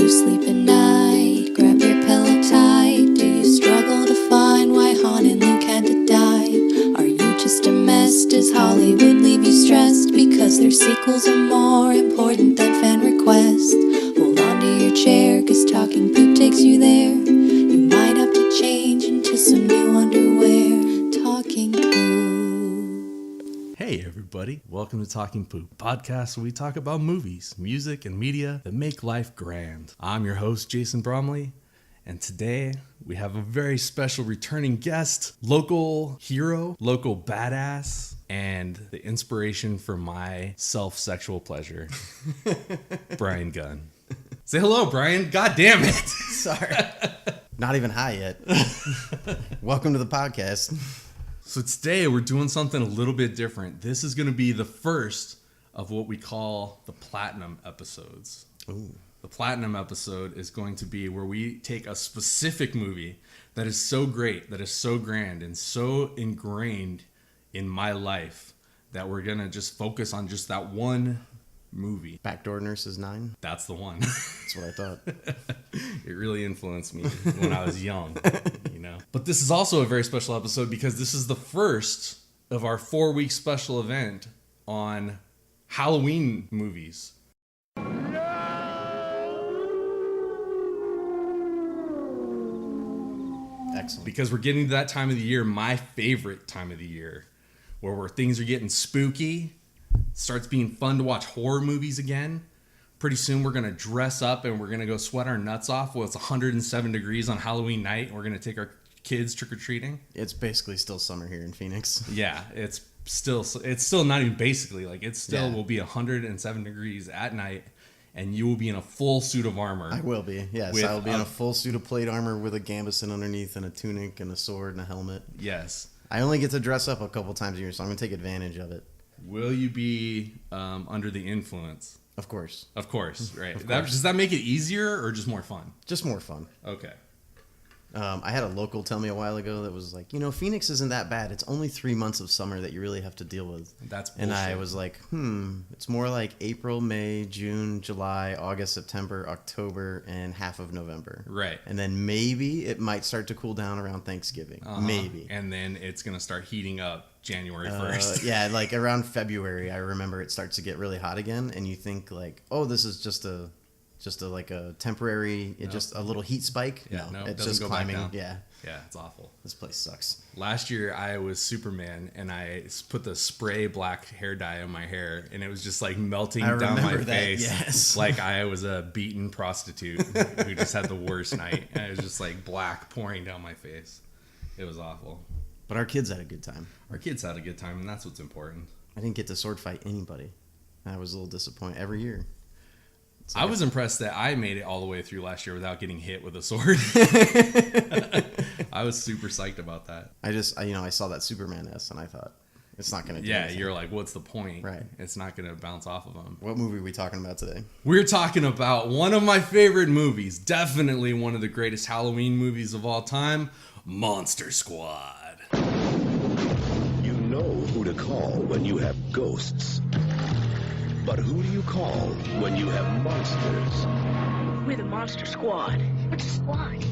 lose sleep at night? Grab your pillow tight. Do you struggle to find why Han and Luke had to die? Are you just a mess? Does Hollywood leave you stressed because their sequels are more important than fan requests? Hold on to your chair, cause talking poop takes you there. You might have to change into some new underwear. Talking poop. Hey everybody, welcome to Talking Poop, a podcast where we talk about movies, music, and media that make life grand. I'm your host, Jason Bromley, and today we have a very special returning guest, local hero, local badass, and the inspiration for my self-sexual pleasure, Bryan Gunn. Say hello, Bryan. God damn it. Sorry. Not even high yet. Welcome to the podcast. So today we're doing something a little bit different. This is going to be the first of what we call the Platinum episodes. Ooh. The Platinum episode is going to be where we take a specific movie that is so great, that is so grand, and so ingrained in my life that we're going to just focus on just that one movie. Backdoor Nurses 9? That's the one. That's what I thought. It really influenced me when I was young, you know. But this is also a very special episode because this is the first of our 4-week special event on Halloween movies. Excellent. Because we're getting to that time of the year, my favorite time of the year, where things are getting spooky, starts being fun to watch horror movies again. Pretty soon we're going to dress up and we're going to go sweat our nuts off while it's 107 degrees on Halloween night. And we're going to take our kids trick-or-treating. It's basically still summer here in Phoenix. Yeah, it's still not even basically. Like, it still will be 107 degrees at night, and you will be in a full suit of armor. I will be, yes. I will be in a full suit of plate armor with a gambeson underneath and a tunic and a sword and a helmet. Yes. I only get to dress up a couple times a year, so I'm going to take advantage of it. Will you be under the influence? Of course. Of course, right. Of course. Does that make it easier or just more fun? Just more fun. Okay. I had a local tell me a while ago that was like, Phoenix isn't that bad. It's only 3 months of summer that you really have to deal with. That's bullshit. And I was like, it's more like April, May, June, July, August, September, October, and half of November. Right. And then maybe it might start to cool down around Thanksgiving. Maybe. And then it's going to start heating up January 1st. Yeah, like around February, I remember it starts to get really hot again. And you think like, oh, this is just a temporary, just a little heat spike. Yeah, no, it's doesn't just go climbing. back down. Yeah, It's awful. This place sucks. Last year, I was Superman, and I put the spray black hair dye on my hair, and it was just like melting down my face. Yes. Like I was a beaten prostitute who just had the worst night. And it was just like black pouring down my face. It was awful. But our kids had a good time. Our kids had a good time, and that's what's important. I didn't get to sword fight anybody. I was a little disappointed every year. I was impressed that I made it all the way through last year without getting hit with a sword. I was super psyched about that. I saw that Superman S and I thought, it's not going to do anything. You're like, what's the point? Right. It's not going to bounce off of them. What movie are we talking about today? We're talking about one of my favorite movies. Definitely one of the greatest Halloween movies of all time, Monster Squad. You know who to call when you have ghosts. But who do you call when you have monsters? We're the Monster Squad. What's a squad?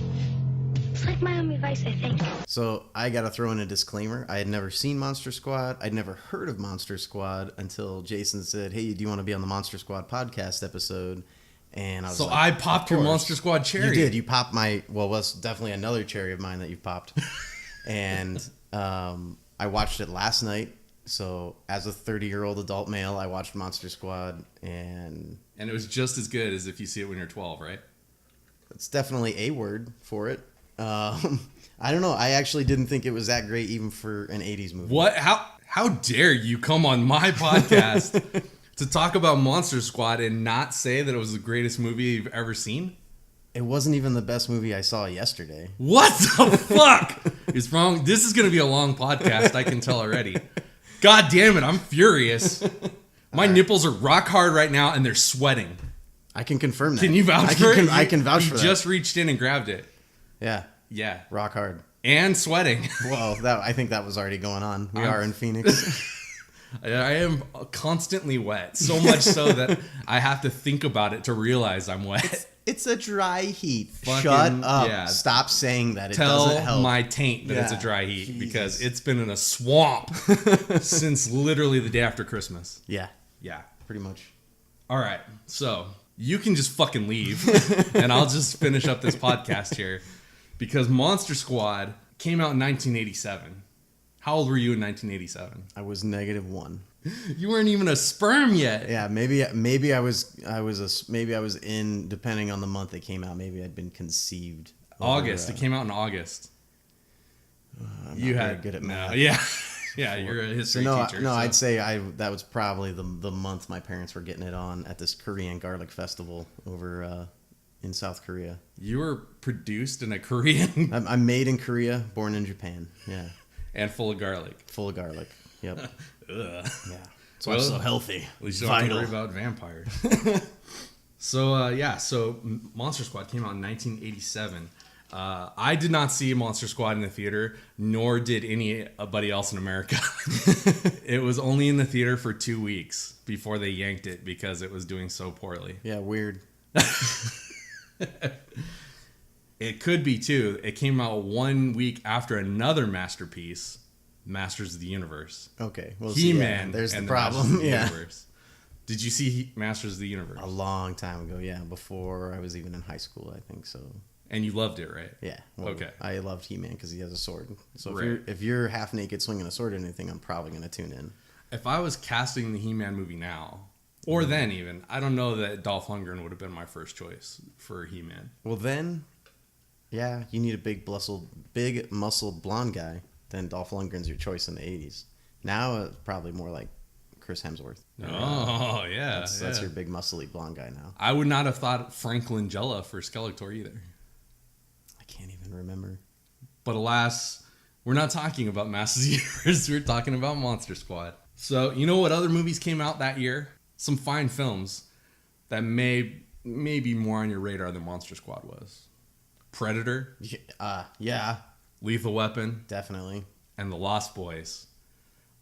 It's like Miami Vice, I think. So I got to throw in a disclaimer. I had never seen Monster Squad. I'd never heard of Monster Squad until Jason said, hey, do you want to be on the Monster Squad podcast episode? And I was I popped your Monster Squad cherry. You did. You popped was definitely another cherry of mine that you've popped. And I watched it last night. So as a 30-year-old adult male, I watched Monster Squad, and it was just as good as if you see it when you're 12, right? It's definitely a word for it. I don't know. I actually didn't think it was that great even for an 80s movie. What? How dare you come on my podcast to talk about Monster Squad and not say that it was the greatest movie you've ever seen? It wasn't even the best movie I saw yesterday. What the fuck is wrong? This is going to be a long podcast, I can tell already. God damn it, I'm furious. My nipples are rock hard right now, and they're sweating. I can confirm that. Can you vouch for it? I can vouch for that. You just reached in and grabbed it. Yeah. Yeah. Rock hard. And sweating. Well, I think that was already going on. We are in Phoenix. I am constantly wet, so much so that I have to think about it to realize I'm wet. It's a dry heat. Fucking- Shut up. yeah. Stop saying that. It doesn't Tell help. my taint that it's a Yeah, dry heat Jesus. because it's been in a swamp since literally the day after Christmas. Yeah, Yeah. pretty much. All right. So you can just fucking leave and I'll just finish up this podcast here because Monster Squad came out in 1987. How old were you in 1987? I was -1. You weren't even a sperm yet. Yeah, maybe I was in, depending on the month it came out. Maybe I'd been conceived. August. It came out in August. I'm you not had very good at no, math. yeah, yeah. You're a history teacher. No, so. I'd say that was probably the month my parents were getting it on at this Korean garlic festival over in South Korea. You were produced in a Korean I'm made in Korea, born in Japan. Yeah, and full of garlic. full of garlic. Yep. Ugh. Yeah. That's Well, why I'm so healthy. At least you don't have to Vital. worry about vampires. So Monster Squad came out in 1987. I did not see Monster Squad in the theater, nor did anybody else in America. It was only in the theater for 2 weeks before they yanked it because it was doing so poorly. Yeah, weird. It could be too. It came out 1 week after another masterpiece, Masters of the Universe. Okay. Well, He-Man. there's the and problem. Masters of the Yeah. Universe. Did you see Masters of the Universe? A long time ago. Yeah, before I was even in high school, I think so. And you loved it, right? Yeah. Well, Okay. I loved He-Man because he has a sword. So Right. if you're half naked swinging a sword or anything, I'm probably going to tune in. If I was casting the He-Man movie now, or then even, I don't know that Dolph Lundgren would have been my first choice for He-Man. Well, then, yeah, you need a big muscled blonde guy. Then Dolph Lundgren's your choice in the 80s. Now, it's probably more like Chris Hemsworth. Oh, yeah. That's yeah. your big muscly blonde guy now. I would not have thought Frank Langella for Skeletor either. I can't even remember. But alas, we're not talking about Masters of the Universe. We're talking about Monster Squad. So, you know what other movies came out that year? Some fine films that may be more on your radar than Monster Squad was. Predator, Yeah, Lethal Weapon, definitely. and The Lost Boys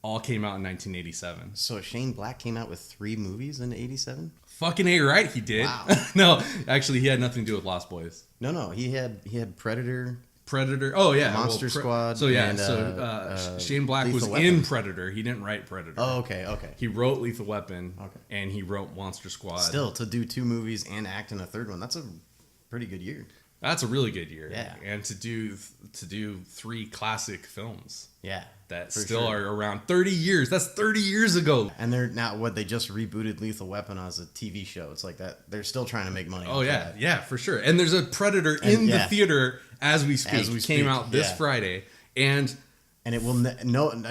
all came out in 1987. So Shane Black came out with 3 movies in 87? Fucking A right, he did. Wow. No, actually, he had nothing to do with Lost Boys. No, he had Predator. Predator. Oh, yeah. Monster Squad So, yeah. and, Shane Black was Lethal in Weapon. Predator. He didn't write Predator. Oh, okay. He wrote Lethal Weapon. Okay. And he wrote Monster Squad. Still, to do 2 movies and act in a third one, that's a pretty good year. That's a really good year. Yeah. And to do 3 classic films Yeah. that for still sure. are around 30 years. That's 30 years ago. And they just rebooted Lethal Weapon as a TV show. It's like that. They're still trying to make money. Oh, off yeah. of Yeah, for sure. And there's a Predator in the yeah. theater as we speak. As we Came speak, out this yeah. Friday. And And it will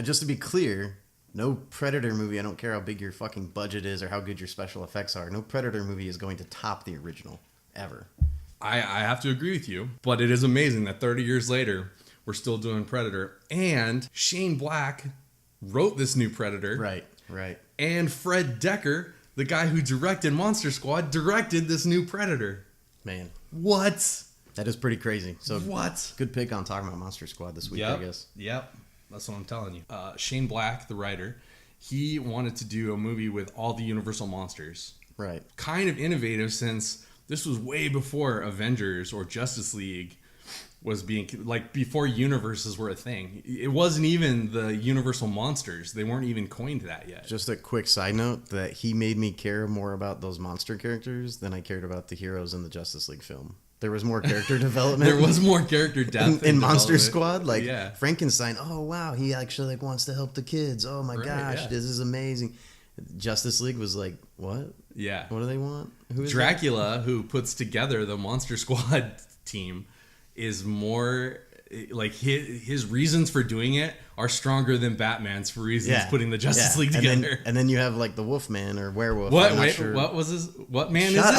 just to be clear, no Predator movie, I don't care how big your fucking budget is or how good your special effects are, no Predator movie is going to top the original ever. I have to agree with you, but it is amazing that 30 years later, we're still doing Predator. And Shane Black wrote this new Predator. Right. And Fred Decker, the guy who directed Monster Squad, directed this new Predator. Man, What? that is pretty crazy. So What? good pick on talking about Monster Squad this week, I guess. Yep. That's what I'm telling you. Shane Black, the writer, he wanted to do a movie with all the Universal monsters. Right. Kind of innovative since this was way before Avengers or Justice League was being, like, before universes were a thing. It wasn't even the Universal monsters. They weren't even coined that yet. Just a quick side note that he made me care more about those monster characters than I cared about the heroes in the Justice League film. There was more character development. There was more character depth in Monster development. Squad. Like Yeah. Frankenstein. Oh wow, he actually wants to help the kids. Oh my Right, gosh, yeah. this is amazing. Justice League was like, what? Yeah. What do they want? Who is Dracula, who puts together the Monster Squad team, is more like his reasons for doing it are stronger than Batman's for reasons putting the Justice League together. And then you have like the Wolfman or Werewolf. What? I'm not Wait, sure. what was his? What man Shut is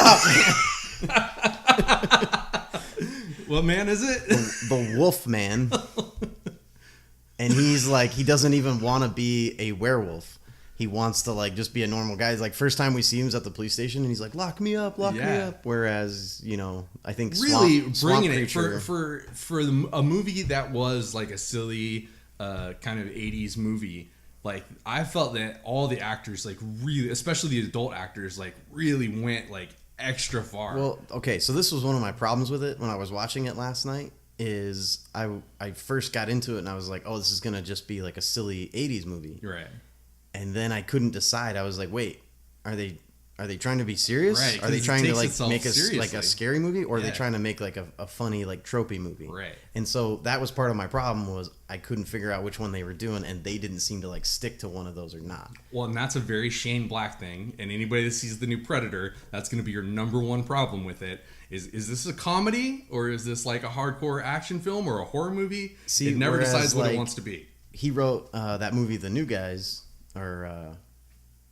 it? up! What man is it? The Wolfman. And he's like, he doesn't even want to be a werewolf. He wants to like just be a normal guy. He's like, first time we see him is at the police station, and he's like, lock me up. Whereas, I think Really Swamp bringing it Creature, for a movie that was like a silly kind of 80s movie. Like, I felt that all the actors, like, really, especially the adult actors, like, really went like extra far. Well, okay, so this was one of my problems with it when I was watching it last night. Is I first got into it and I was like, oh, this is gonna just be like a silly 80s movie. Right. And then I couldn't decide. I was like, wait, are they trying to be serious? Right, Are they 'cause it trying to takes like itself make us like seriously. a scary movie, or are they Yeah. trying to make like a funny like tropey movie? Right. And so that was part of my problem, was I couldn't figure out which one they were doing, and they didn't seem to like stick to one of those or not. Well, and that's a very Shane Black thing. And anybody that sees the new Predator, that's going to be your number one problem with it. Is this a comedy, or is this like a hardcore action film or a horror movie? See, it never whereas, decides what like, it wants to be. He wrote that movie, The New Guys, or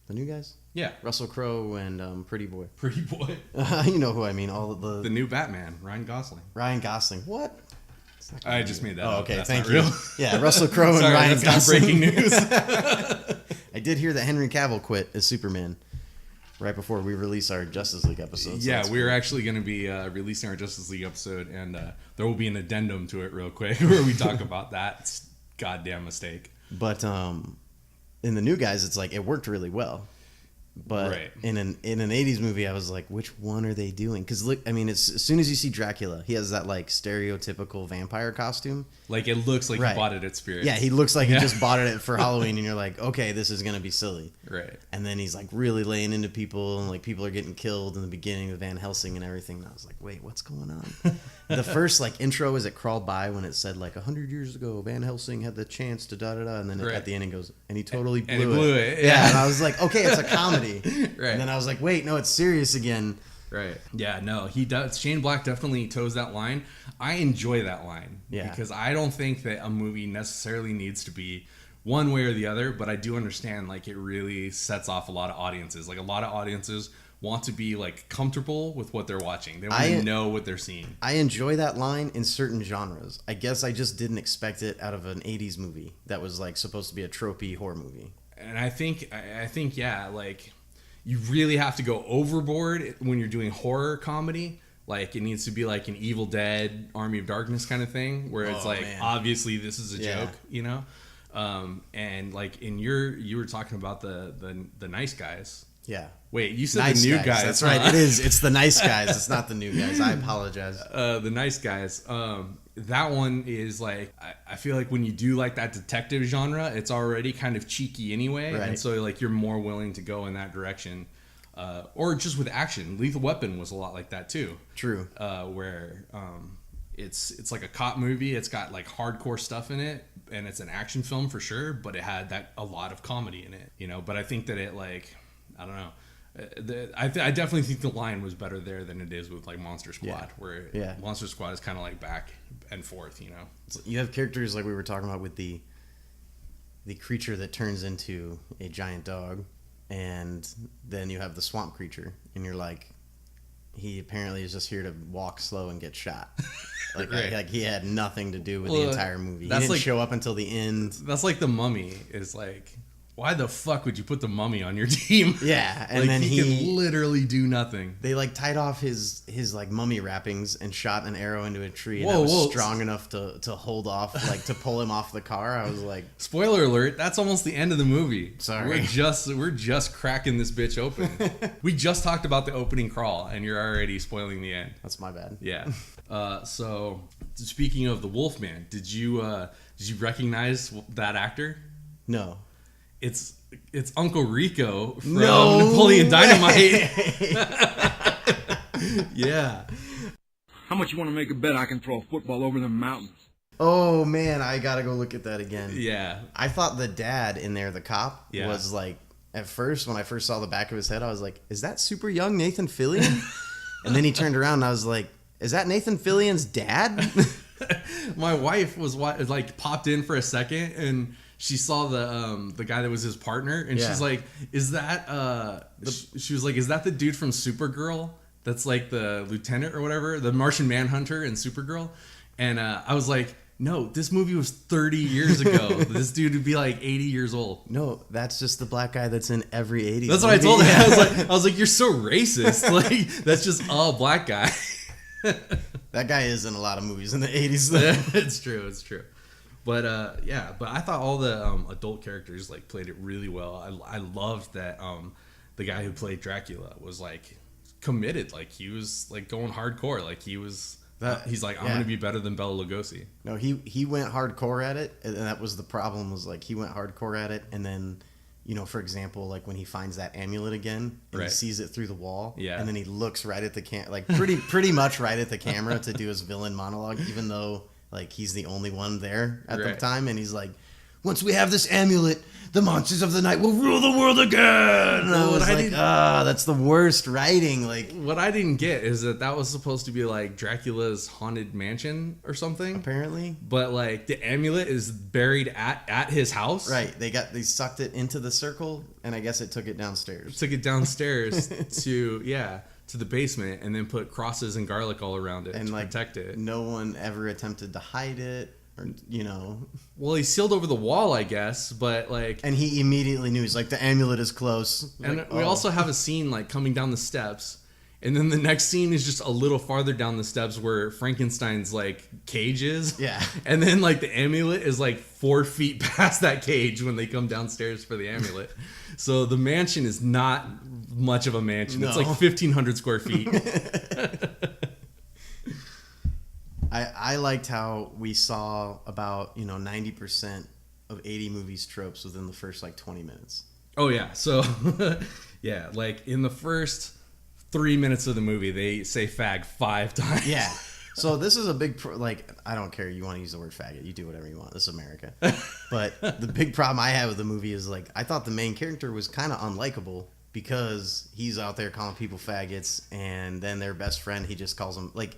The New Guys. Yeah. Russell Crowe and Pretty Boy. Pretty Boy. You know who I mean. All of The new Batman, Ryan Gosling. Ryan Gosling. What? It's not gonna I be just you. made that Oh, up. okay. That's Thank not you. real. Yeah, Russell Crowe and Sorry, Ryan that's not Gosling. breaking news. I did hear that Henry Cavill quit as Superman right before we release our Justice League episode. So Yeah, that's we're cool. actually going to be releasing our Justice League episode, and there will be an addendum to it real quick where we talk about that goddamn mistake. But in The New Guys, it's like it worked really well. But Right. in an 80s movie, I was like, which one are they doing? Because look, I mean, it's as soon as you see Dracula, he has that like stereotypical vampire costume. Like, it looks like Right. you bought it at Spirit. Yeah, he looks like Yeah. he just bought it for Halloween, and you're like, okay, this is gonna be silly. Right. And then he's like really laying into people, and like people are getting killed in the beginning of Van Helsing and everything. And I was like, wait, what's going on? The first like intro as it crawled by, when it said like 100 years ago, Van Helsing had the chance to da da da, and then Right. at the end it goes, and he totally blew, And he blew it, Yeah. yeah. And I was like, okay, it's a comedy. Right. And then I was like, wait, no, it's serious again. Right. Yeah, no, he does. Shane Black definitely toes that line. I enjoy that line. Yeah. Because I don't think that a movie necessarily needs to be one way or the other, but I do understand, like, it really sets off a lot of audiences. Like, a lot of audiences want to be, like, comfortable with what they're watching. They want to know what they're seeing. I enjoy that line in certain genres. I guess I just didn't expect it out of an 80s movie that was like supposed to be a tropey horror movie. And I think, yeah, like, you really have to go overboard when you're doing horror comedy. Like, it needs to be like an Evil Dead, Army of Darkness kind of thing, where it's Oh, like, man. obviously this is a Yeah. joke, you know? And like you were talking about the nice guys. Yeah. Wait, you said Nice the new guys. guys. That's huh? right. It is. It's the nice guys. It's not the new guys. I apologize. The nice guys. That one is like, I feel like when you do like that detective genre, it's already kind of cheeky anyway, Right. and so like you're more willing to go in that direction, or just with action. Lethal Weapon was a lot like that too. True. Where it's like a cop movie. It's got like hardcore stuff in it, and it's an action film for sure. But it had a lot of comedy in it, you know. But I think that it like, I don't know. I definitely think the line was better there than it is with like Monster Squad, Yeah. where Yeah. Monster Squad is kind of like back and forth, you know. You have characters like we were talking about with the creature that turns into a giant dog, and then you have the swamp creature, and you're like, he apparently is just here to walk slow and get shot. Like, Right. like he had nothing to do with Well, the entire movie. He that's didn't like- show up until the end. That's like the Mummy is like, why the fuck would you put the Mummy on your team? Yeah, and like, then he can literally do nothing. they like tied off his like mummy wrappings and shot an arrow into a tree, and Whoa, that was whoa. strong enough to hold off, like to pull him off the car. I was like, Spoiler alert, that's almost the end of the movie. Sorry. We're just cracking this bitch open. We just talked about the opening crawl and you're already spoiling the end. that's my bad. Yeah. So speaking of the Wolfman, did you recognize that actor? No. It's Uncle Rico from No Napoleon way. Dynamite. Yeah. How much you want to make a bet I can throw a football over the mountains? Oh man, I gotta go look at that again. Yeah. I thought the dad in there, the cop, Yeah. was like, at first when I first saw the back of his head, I was like, is that super young Nathan Fillion? And then he turned around and I was like, is that Nathan Fillion's dad? My wife was like popped in for a second and she saw the guy that was his partner and Yeah. she's like, is that she was like, is that the dude from Supergirl? That's like the lieutenant or whatever, the Martian Manhunter in Supergirl. And I was like, no, this movie was 30 years ago. This dude would be like 80 years old. No, that's just the black guy that's in every 80s That's what I movie. told him. Yeah. I was like, you're so racist. Like, that's just a black guy. That guy is in a lot of movies in the 80s though. It's true. But yeah, but I thought all the adult characters like played it really well. I loved that the guy who played Dracula was like committed. Like he was like going hardcore. Like he's like, I'm yeah. going to be better than Bela Lugosi. No, he went hardcore at it, and that was the problem. Was like he went hardcore at it, and then, you know, for example, like when he finds that amulet again, and he sees it through the wall, and then he looks right at the like pretty much right at the camera to do his villain monologue, even though like he's the only one there at the time, and he's like, once we have this amulet, the monsters of the night will rule the world again. And I was like, that's the worst writing. Like, what I didn't get is that was supposed to be like Dracula's haunted mansion or something. Apparently. But like the amulet is buried at his house. Right. They sucked it into the circle, and I guess it took it downstairs. Took it downstairs to the basement, and then put crosses and garlic all around it and to protect it. No one ever attempted to hide it. Or, you know, well, he sealed over the wall, I guess, but like, and he immediately knew. He's like, the amulet is close. And like, we also have a scene like coming down the steps, and then the next scene is just a little farther down the steps where Frankenstein's like cage is. Yeah, and then like the amulet is like 4 feet past that cage when they come downstairs for the amulet. So the mansion is not much of a mansion. No. It's like 1,500 square feet. I liked how we saw about 90% of 80 movies tropes within the first like 20 minutes. Oh yeah, so yeah, like in the first 3 minutes of the movie, they say fag 5 times. Yeah, so this is a big like I don't care. You want to use the word faggot, you do whatever you want. This is America. But the big problem I have with the movie is like I thought the main character was kind of unlikable because he's out there calling people faggots, and then their best friend he just calls them like.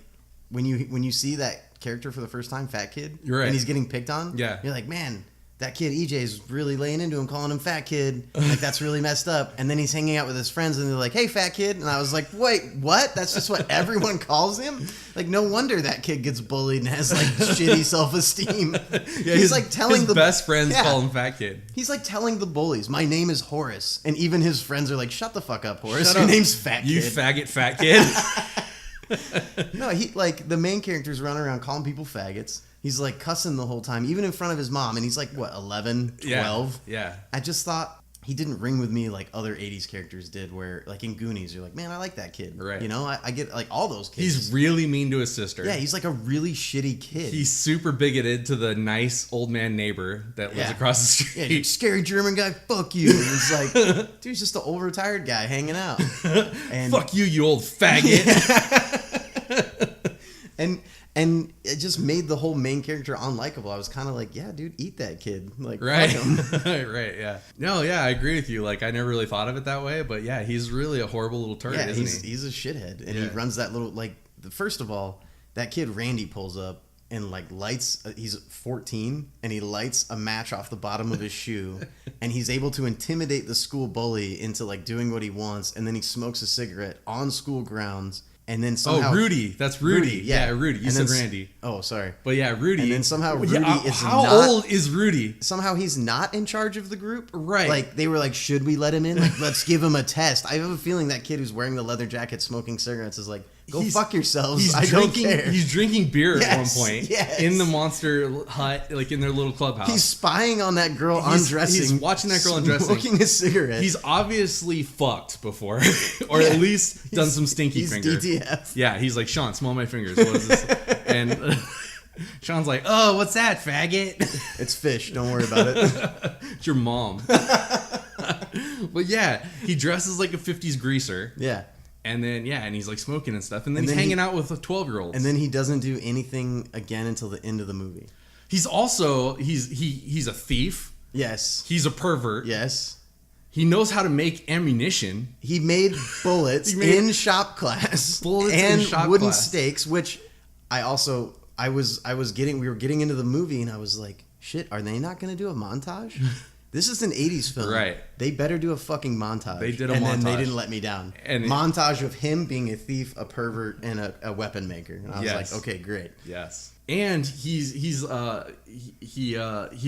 When you see that character for the first time, Fat Kid, you're right. And he's getting picked on, yeah, you're like, man, that kid EJ's really laying into him, calling him Fat Kid. Like, that's really messed up. And then he's hanging out with his friends, and they're like, hey, Fat Kid. And I was like, wait, what? That's just what everyone calls him? Like, no wonder that kid gets bullied and has, like, shitty self-esteem. Yeah, he's like telling his best friends call him Fat Kid. He's like telling the bullies, my name is Horace. And even his friends are like, shut the fuck up, Horace. Your name's Fat Kid. You faggot Fat Kid. No, he like the main character's running around calling people faggots. He's like cussing the whole time, even in front of his mom, and he's like, what, 11, 12? Yeah. I just thought he didn't ring with me like other 80s characters did, where like in Goonies, you're like, man, I like that kid. Right. You know, I get like all those kids. He's really mean to his sister. Yeah, he's like a really shitty kid. He's super bigoted to the nice old man neighbor that lives across the street. Yeah, scary German guy, fuck you. And it's like, dude's just an old retired guy hanging out. And fuck you, you old faggot. And it just made the whole main character unlikable. I was kind of like, yeah, dude, eat that kid. Like, right. Right, yeah. No, yeah, I agree with you. Like, I never really thought of it that way, but yeah, he's really a horrible little turd, isn't he? He's a shithead. And he runs that little, like, first of all, that kid Randy pulls up and, like, lights, he's 14, and he lights a match off the bottom of his shoe, and he's able to intimidate the school bully into, like, doing what he wants, and then he smokes a cigarette on school grounds. And then somehow... Oh, Rudy. That's Rudy. Yeah, Rudy. You said Randy. Oh, sorry. But yeah, Rudy. And then somehow Rudy is how not... How old is Rudy? Somehow he's not in charge of the group. Right. Like, they were like, should we let him in? Like, let's give him a test. I have a feeling that kid who's wearing the leather jacket smoking cigarettes is like, go fuck yourselves. I don't care. He's drinking beer at one point in the monster hut, like in their little clubhouse. He's spying on that girl undressing. He's watching that girl undressing. Smoking a cigarette. He's obviously fucked before, or at least done some stinky finger. He's DTF. Yeah, he's like, Sean, smell my fingers. What is this? And Sean's like, oh, what's that, faggot? It's fish. Don't worry about it. It's your mom. But yeah, he dresses like a 50s greaser. Yeah. And then, and he's like smoking and stuff. And then he's hanging out with a 12-year-old. And then he doesn't do anything again until the end of the movie. He's also, he's a thief. Yes. He's a pervert. Yes. He knows how to make ammunition. He made bullets in shop class. Bullets and in shop wooden class. stakes, which we were getting into the movie, and I was like, shit, are they not going to do a montage? This is an 80s film. Right. They better do a fucking montage. They did a montage. montage. And then they didn't let me down. And montage of him being a thief, a pervert, and a weapon maker. And I was like, okay, great. Yes. And he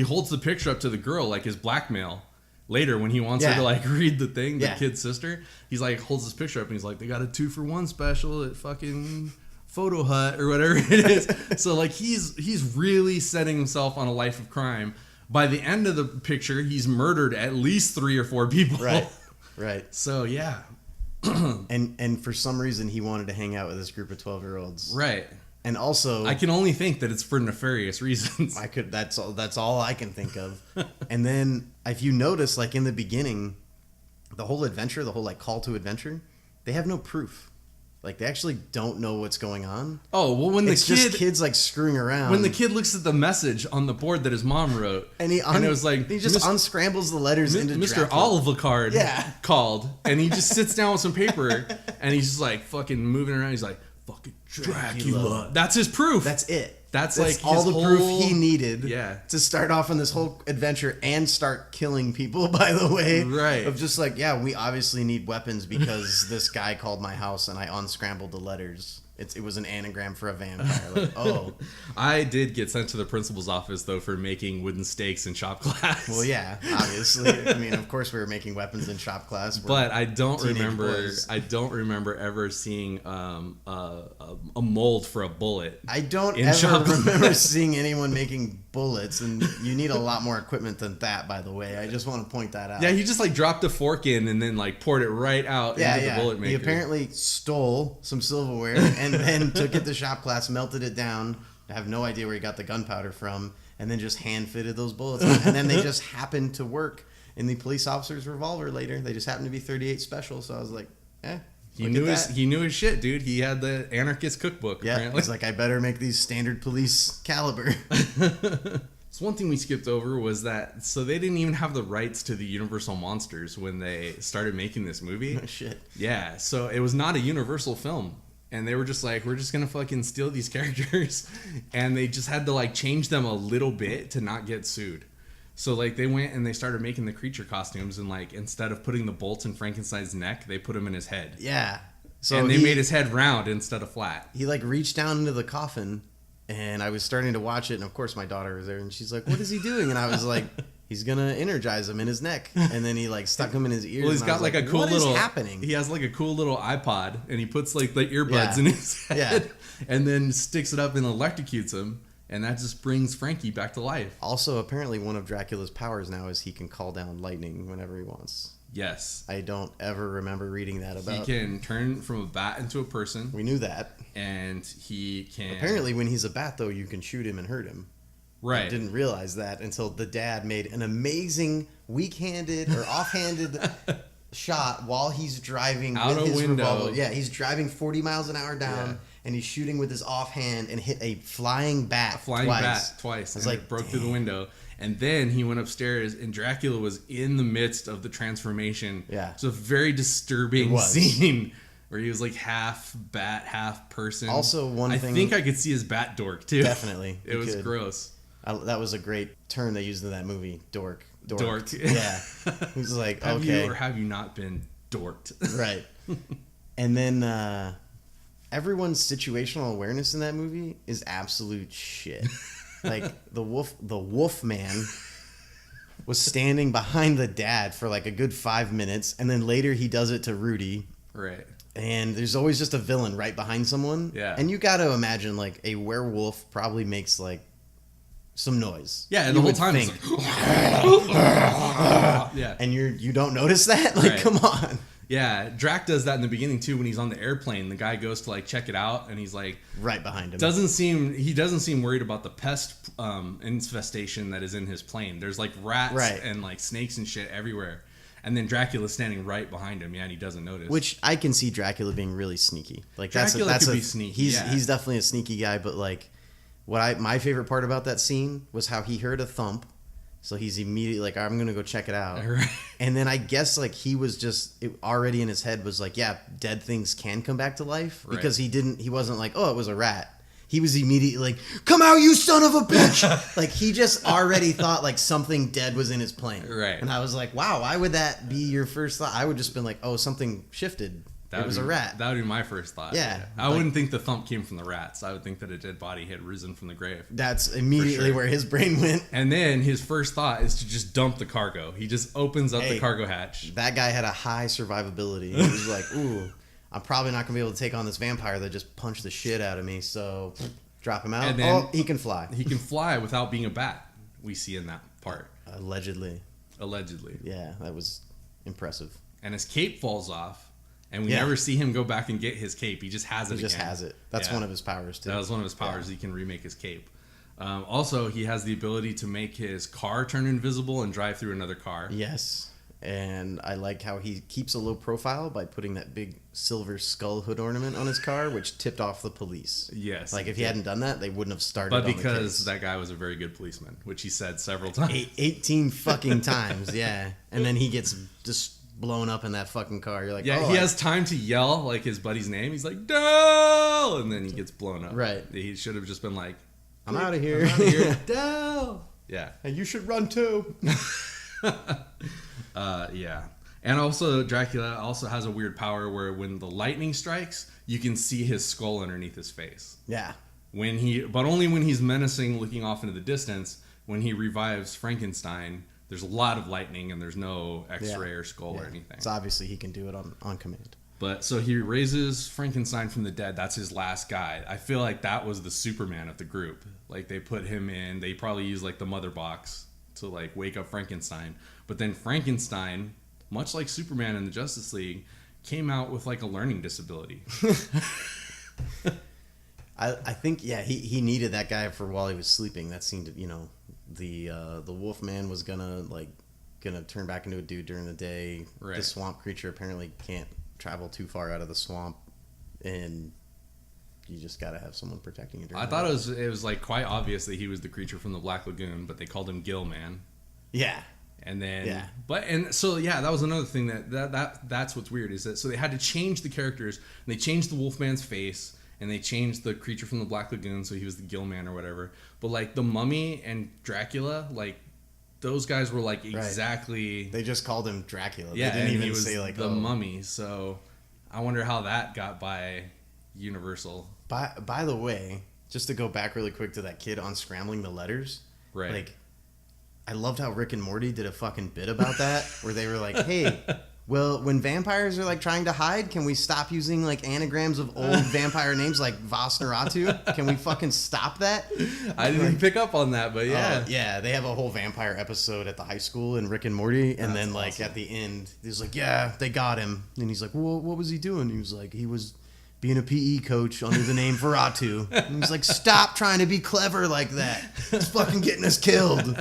holds the picture up to the girl like his blackmail. Later, when he wants her to like read the thing, the kid's sister, he's like holds this picture up and he's like, they got a 2-for-1 special at fucking Photo Hut or whatever it is. So like he's really setting himself on a life of crime. By the end of the picture, he's murdered at least 3 or 4 people. Right. Right. So yeah, and for some reason he wanted to hang out with this group of 12-year-olds. Right. And also, I can only think that it's for nefarious reasons. That's all I can think of. And then if you notice, like in the beginning, the whole adventure, the whole like call to adventure, they have no proof. Like they actually don't know what's going on. Oh, well, when It's just kids like screwing around. When the kid looks at the message on the board that his mom wrote, and it was like he just unscrambles the letters into Mr. Dracula. Olivacard called, and he just sits down with some paper, and he's just like fucking moving around. He's like, fucking Dracula. That's his proof. That's it. That's like all the proof he needed Yeah. to start off on this whole adventure and start killing people, by the way. Right. Of just like, yeah, we obviously need weapons because this guy called my house and I unscrambled the letters. It was an anagram for a vampire. Like, oh. I did get sent to the principal's office, though, for making wooden stakes in shop class. Well, yeah, obviously. I mean, of course we were making weapons in shop class. But I don't remember. Boys. I don't remember ever seeing a mold for a bullet. I don't in ever shop remember class. seeing anyone making bullets, and you need a lot more equipment than that, by the way. I just want to point that out. Yeah, he just like dropped a fork in and then like poured it right out into the bullet maker. He apparently stole some silverware and then took it to shop class, melted it down. I have no idea where he got the gunpowder from, and then just hand fitted those bullets. And then they just happened to work in the police officer's revolver later. They just happened to be 38 special. So I was like, He knew his shit, dude. He had the anarchist cookbook. Yeah, apparently. he's like, I better make these standard police caliber. So one thing we skipped over was that so they didn't even have the rights to the Universal monsters when they started making this movie. Oh, shit. Yeah, so it was not a Universal film. And they were just like, we're just going to fucking steal these characters. And they just had to like change them a little bit to not get sued. So like they went and they started making the creature costumes, and like instead of putting the bolts in Frankenstein's neck, they put them in his head. Yeah. So and they made his head round instead of flat. He like reached down into the coffin, and I was starting to watch it, and of course my daughter was there, and she's like, what is he doing? And I was like, he's gonna energize him in his neck. And then he like stuck him in his ears. Well, he's got like a cool little. What is happening? He has like a cool little iPod, and he puts like the earbuds Yeah. in his head, Yeah. and then sticks it up and electrocutes him, and that just brings Frankie back to life. Also, apparently one of Dracula's powers now is he can call down lightning whenever he wants. Yes. I don't ever remember reading that about. He can turn from a bat into a person, We knew that. and he can. Apparently, when he's a bat, though, you can shoot him and hurt him. I Right. didn't realize that until the dad made an amazing weak-handed or offhanded shot while he's driving Out with a his window. revolver. Yeah, he's driving 40 miles an hour down, Yeah. and he's shooting with his offhand and hit a flying bat Flying twice. bat twice. I was And like, it broke through the "Dang." window. And then he went upstairs, and Dracula was in the midst of the transformation. Yeah. It's a very disturbing It was. scene where he was like half bat, half person. Also, one I thing- think I could see his bat dork too. Definitely, It you was could. gross. That was a great term they used in that movie, dork. Dork. Yeah. He was like, Have okay. you or have you not been dorked? Right. And then everyone's situational awareness in that movie is absolute shit. Like the wolf man was standing behind the dad for like a good 5 minutes, and then later he does it to Rudy. Right. And there's always just a villain right behind someone. Yeah. And you got to imagine like a werewolf probably makes like some noise. Yeah, and You the whole would time it's think. like, yeah. And you don't notice that? Like, Right. come on. Yeah, Drac does that in the beginning too. When he's on the airplane, the guy goes to like check it out, and he's like, Right behind him. he doesn't seem worried about the pest infestation that is in his plane. There's like rats Right. and like snakes and shit everywhere, and then Dracula's standing right behind him. Yeah, and he doesn't notice. Which I can see Dracula being really sneaky. Like Dracula that's could a, be sneaky, He's yeah. he's definitely a sneaky guy. But like, my favorite part about that scene was how he heard a thump, so he's immediately like, I'm gonna go check it out. Right. And then I guess like he was just already in his head was like, yeah, dead things can come back to life, Right. because he wasn't like, oh, it was a rat. He was immediately like, come out, you son of a bitch. Like he just already thought like something dead was in his plane. Right. And I was like, wow, why would that be your first thought? I would just been like, oh, something shifted. It was a rat. That would be my first thought. Yeah, I like- wouldn't think the thump came from the rats. I would think that a dead body had risen from the grave. That's immediately sure. where his brain went. And then his first thought is to just dump the cargo. He just opens up Hey. the cargo hatch. That guy had a high survivability. He was like, ooh, I'm probably not going to be able to take on this vampire that just punched the shit out of me, so drop him out. And then- Oh, he can fly. He can fly without being a bat. We see in that part. Allegedly. Allegedly. Yeah, that was impressive. And his cape falls off, And we never see him go back and get his cape. He just has it. He just has it. That's one of his powers too. That was one of his powers. He can remake his cape. Also, he has the ability to make his car turn invisible and drive through another car. Yes. And I like how he keeps a low profile by putting that big silver skull hood ornament on his car, which tipped off the police. Yes. Like, if he hadn't done that, they wouldn't have started But on the because case. that guy was a very good policeman, which he said several times. 18 fucking times, yeah. And then he gets just blown up in that fucking car. You're like, Yeah, oh, he has time to yell, like, his buddy's name. He's like, Dell! And then he gets blown up. Right. He should have just been like, I'm out of here. Dell! Yeah. And you should run too. Yeah. And also, Dracula also has a weird power where when the lightning strikes, you can see his skull underneath his face. Yeah. But only when he's menacing, looking off into the distance. When he revives Frankenstein, there's a lot of lightning and there's no X-ray or skull or anything. So obviously he can do it on command. But so he raises Frankenstein from the dead. That's his last guy. I feel like that was the Superman of the group. Like, they put him in. They probably used like the mother box to like wake up Frankenstein. But then Frankenstein, much like Superman in the Justice League, came out with like a learning disability. I think he needed that guy for while he was sleeping. That seemed to, the Wolfman was gonna turn back into a dude during the day. Right. The swamp creature apparently can't travel too far out of the swamp, and you just gotta have someone protecting you. I thought it was like quite obvious that he was the creature from the Black Lagoon, but they called him Gill Man. Yeah. And then, Yeah. that was another thing that's what's weird is that so they had to change the characters. And they changed the Wolfman's face, and they changed the creature from the Black Lagoon, so he was the Gill Man or whatever. But like the Mummy and Dracula, like those guys were like exactly. They just called him Dracula. Yeah, they didn't and even he was say like the Mummy. So I wonder how that got by Universal. By the way, just to go back really quick to that kid on scrambling the letters, Right. Like, I loved how Rick and Morty did a fucking bit about that, where they were like, "Hey, well, when vampires are like trying to hide, can we stop using like anagrams of old vampire names like Vas Neratu? Can we fucking stop that?" I didn't pick up on that, but yeah. Yeah, they have a whole vampire episode at the high school in Rick and Morty, and then like awesome. at the end, he's like, "Yeah, they got him," and he's like, "Well, what was he doing?" He was like, "He was being a PE coach under the name Veratu." And he's like, "Stop trying to be clever like that. It's fucking getting us killed."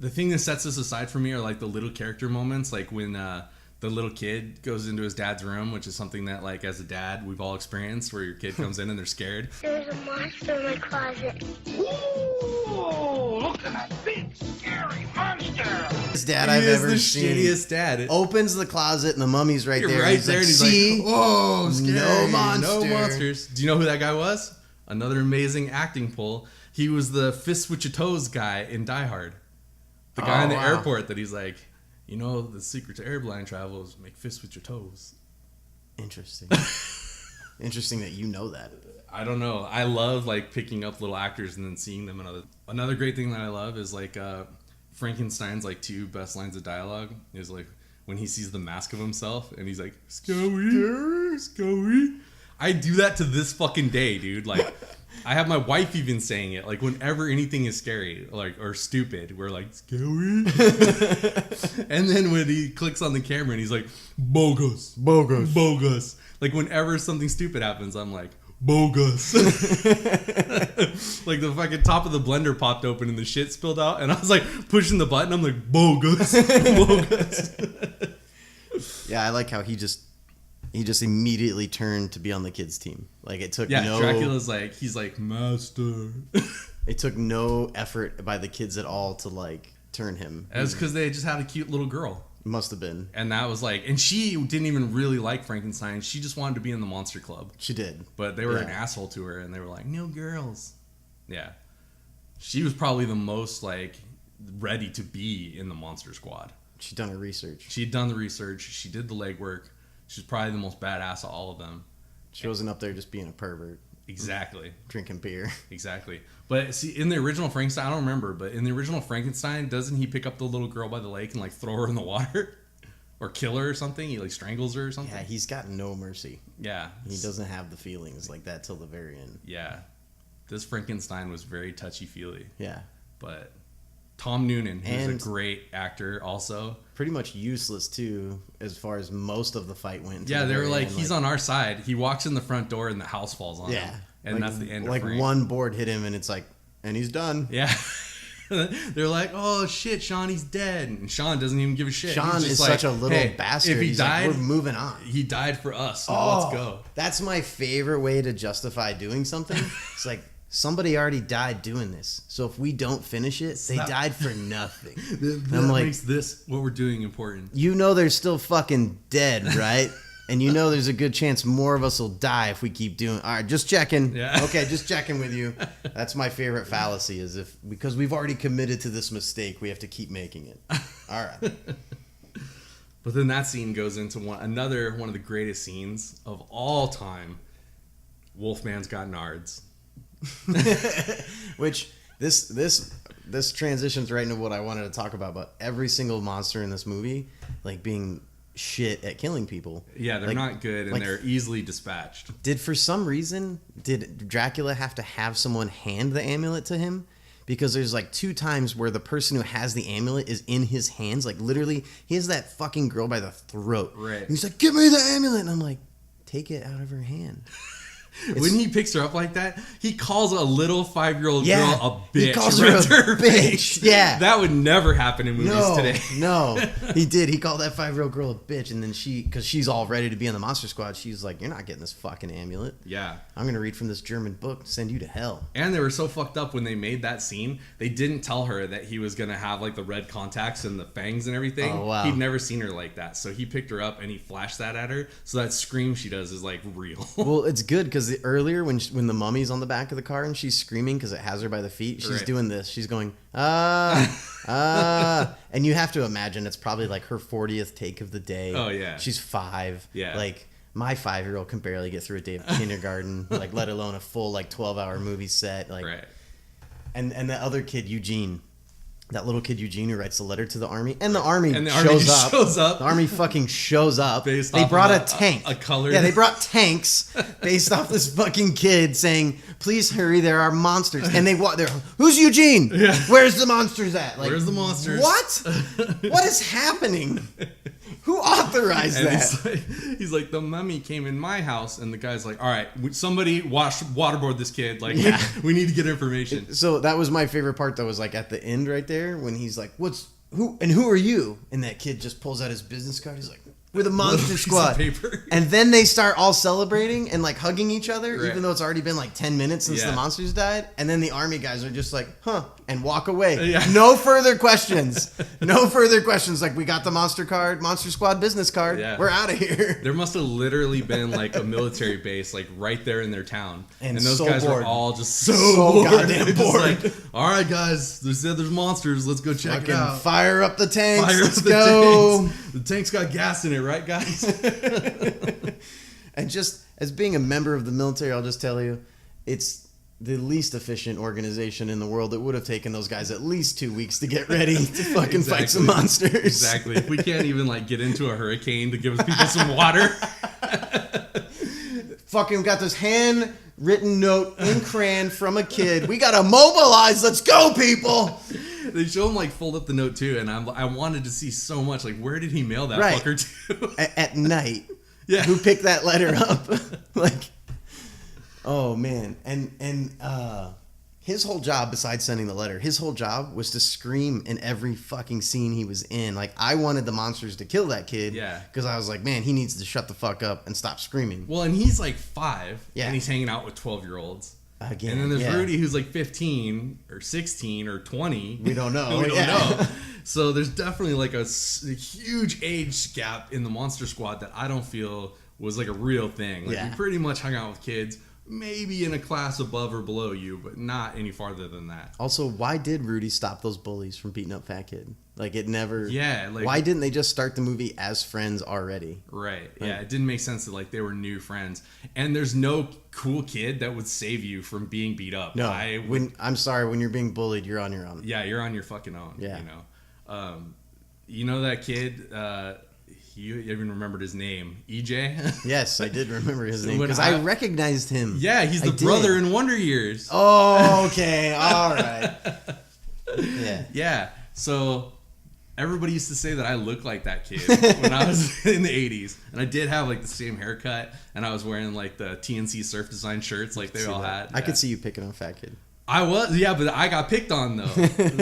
The thing that sets this aside for me are like the little character moments, like when the little kid goes into his dad's room, which is something that like as a dad we've all experienced, where your kid comes in and they're scared. There's a monster in my closet. Ooh, look at that big, scary monster! This dad He I've is ever the seen. shittiest dad. Opens the closet and the mummy's right You're there. right He's there, like, and he's "See? like, "Oh, scary. No monster. No monsters." Do you know who that guy was? Another amazing acting pull. He was the fist with your toes guy in Die Hard. The guy in the airport that he's like, the secret to airline travel is make fists with your toes. Interesting. Interesting that you know that. I don't know. I love like picking up little actors and then seeing them in another great thing that I love is like Frankenstein's like 2 best lines of dialogue is like when he sees the mask of himself and he's like, "Scary, scary." I do that to this fucking day, dude. Like, I have my wife even saying it. Like, whenever anything is scary, like, or stupid, we're like, "Scary." And then when he clicks on the camera and he's like, "Bogus, bogus, bogus." Like, whenever something stupid happens, I'm like, "Bogus." Like, the fucking top of the blender popped open and the shit spilled out. And I was like, pushing the button. I'm like, "Bogus, bogus." Yeah, I like how he just immediately turned to be on the kids' team. Like, it took Dracula's like, he's like, "Master." It took no effort by the kids at all to like turn him. That's because they just had a cute little girl. Must have been. And that was like, and she didn't even really like Frankenstein. She just wanted to be in the Monster Club. She did. But they were an asshole to her, and they were like, "No girls." Yeah. She was probably the most like ready to be in the Monster Squad. She'd done her research. She'd done the research. She did the legwork. She's probably the most badass of all of them. She wasn't up there just being a pervert. Exactly. Drinking beer. Exactly. But see, in the original Frankenstein, I don't remember, but in the original Frankenstein, doesn't he pick up the little girl by the lake and like throw her in the water? Or kill her or something? He like strangles her or something? Yeah, he's got no mercy. Yeah. He doesn't have the feelings like that till the very end. Yeah. This Frankenstein was very touchy-feely. Yeah. But Tom Noonan, who's And- a great actor also. Pretty much useless too, as far as most of the fight went. Yeah, they were like, he's on our side. He walks in the front door and the house falls on him. And like, that's the end like of Frank. one board hit him and it's like, and he's done. Yeah. They're like, oh shit, Sean, he's dead. And Sean doesn't even give a shit. Sean He's just is like, such a little hey, bastard. If he He's died, like, we're moving on. He died for us. So let's go. That's my favorite way to justify doing something. It's like, somebody already died doing this. So if we don't finish it, they died for nothing. That I'm like, makes this, what we're doing, important. you know they're still fucking dead, right? And you know there's a good chance more of us will die if we keep doing. All right, just checking. Yeah. Okay, just checking with you. That's my favorite fallacy, is if because we've already committed to this mistake, we have to keep making it. All right. But then that scene goes into another one of the greatest scenes of all time. Wolfman's got nards. Which this transitions right into what I wanted to talk about every single monster in this movie, like being shit at killing people. Yeah, they're Like- not good, and like- they're easily dispatched. For some reason, did Dracula have to have someone hand the amulet to him? Because there's like 2 times where the person who has the amulet is in his hands. Like literally, he has that fucking girl by the throat. Right. And he's like, give me the amulet. And I'm like, take it out of her hand. When he picks her up like that, he calls a little 5-year-old Yeah, girl a bitch. he calls her right a to her bitch. face. Yeah. That would never happen in movies today. No, he did. He called that 5-year-old girl a bitch. And then because she's all ready to be in the monster squad, she's like, you're not getting this fucking amulet. Yeah. I'm going to read from this German book, send you to hell. And they were so fucked up when they made that scene. They didn't tell her that he was going to have like the red contacts and the fangs and everything. Oh, wow. He'd never seen her like that. So he picked her up and he flashed that at her. So that scream she does is like real. Well, it's good because earlier when the mummy's on the back of the car and she's screaming because it has her by the feet, she's Right. doing this. She's going, and you have to imagine it's probably like her 40th take of the day. Oh, yeah. She's 5. Yeah. Like my 5-year-old can barely get through a day of kindergarten, like let alone a full like 12-hour movie set. Like, Right. and the other kid, Eugene. That little kid Eugene who writes the letter to the army, and the army, And the army shows, just up. shows up. The army fucking shows up. Based They off brought of a tank, a colored- Yeah, they brought tanks based off this fucking kid saying, "Please hurry, there are monsters." And they walk there. Who's Eugene? Yeah. Where's the monsters at? Like, Where's the monsters? What? What is happening? Who authorized And that? he's like, the mummy came in my house, and the guy's like, all right, somebody waterboard this kid. Like, Yeah. we need to get information. So that was my favorite part, though, was like at the end right there when he's like, who are you? And that kid just pulls out his business card. He's like, we're the Monster Piece of Squad. paper. And then they start all celebrating and like hugging each other, Right. even though it's already been like 10 minutes since Yeah. the monsters died. And then the army guys are just like, huh, and walk away. Yeah. No further questions. No further questions. Like, we got the Monster Squad business card. Yeah. We're out of here. There must have literally been like a military base like right there in their town, And those so guys bored. were all just so So bored. goddamn They're just bored. like, all right, guys, they said there's monsters. Let's go check it Fucking out. fire up the tanks. Fire up Let's the go. tanks. The tank's got gas in it, right, guys? And just as being a member of the military, I'll just tell you, it's the least efficient organization in the world. It would have taken those guys at least 2 weeks to get ready to fucking fight some monsters. Exactly. If we can't even like get into a hurricane to give people some water. Fucking got this handwritten note in crayon from a kid. We gotta mobilize. Let's go, people. They show him like fold up the note too, and I wanted to see so much. Like, where did he mail that Right. fucker to? At night. Yeah. Who picked that letter up? Like, oh man. And his whole job, besides sending the letter, his whole job was to scream in every fucking scene he was in. Like, I wanted the monsters to kill that kid. Yeah. Because I was like, man, he needs to shut the fuck up and stop screaming. Well, and he's like 5, Yeah. and he's hanging out with 12-year-olds. Again. And then there's yeah. Rudy, who's like 15 or 16 or 20. We don't know. We don't Yeah. know. So there's definitely like a huge age gap in the Monster Squad that I don't feel was like a real thing. Like, Yeah. we pretty much hung out with kids, maybe in a class above or below you, but not any farther than that. Also, why did Rudy stop those bullies from beating up Fat Kid? Like, it never... Yeah, like... why didn't they just start the movie as friends already? Right. Yeah, it didn't make sense that like they were new friends. And there's no cool kid that would save you from being beat up. No. When I'm sorry, when you're being bullied, you're on your own. yeah, you're on your fucking own. Yeah. You know that kid, you even remembered his name, EJ? Yes, I did remember his name When because I recognized him. Yeah, he's I the did. brother in Wonder Years. Oh, okay. All right. Yeah. So everybody used to say that I looked like that kid when I was in the 80s. And I did have like the same haircut, and I was wearing like the TNC surf design shirts like they all had. I could see you picking on a fat kid. I was, yeah, but I got picked on though.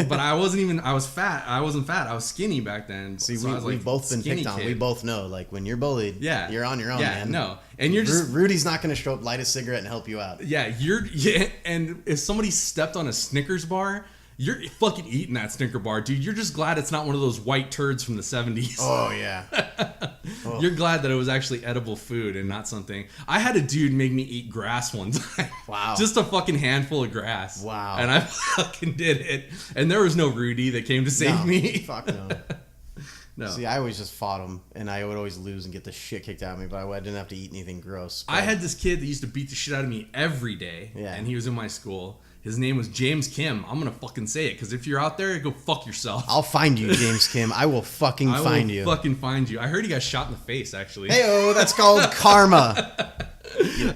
But I was fat. I wasn't fat. I was skinny back then. See, so I was, we've both been picked on. kid. We both know, like, when you're bullied, you're on your own, man. No. And you're just... Rudy's not going to show up, light a cigarette, and help you out. Yeah, and if somebody stepped on a Snickers bar, you're fucking eating that Snicker bar, dude. You're just glad it's not one of those white turds from the 70s. Oh, yeah. You're glad that it was actually edible food and not something. I had a dude make me eat grass one time. Wow. Just a fucking handful of grass. Wow. And I fucking did it. And there was no Rudy that came to save me. Fuck no. No. See, I always just fought him, and I would always lose and get the shit kicked out of me, but I didn't have to eat anything gross. But... I had this kid that used to beat the shit out of me every day, and he was in my school. His name was James Kim. I'm going to fucking say it, because if you're out there, go fuck yourself. I'll find you, James Kim. I will fucking find you. I will fucking find you. I heard he got shot in the face, actually. Hey-oh, that's called karma.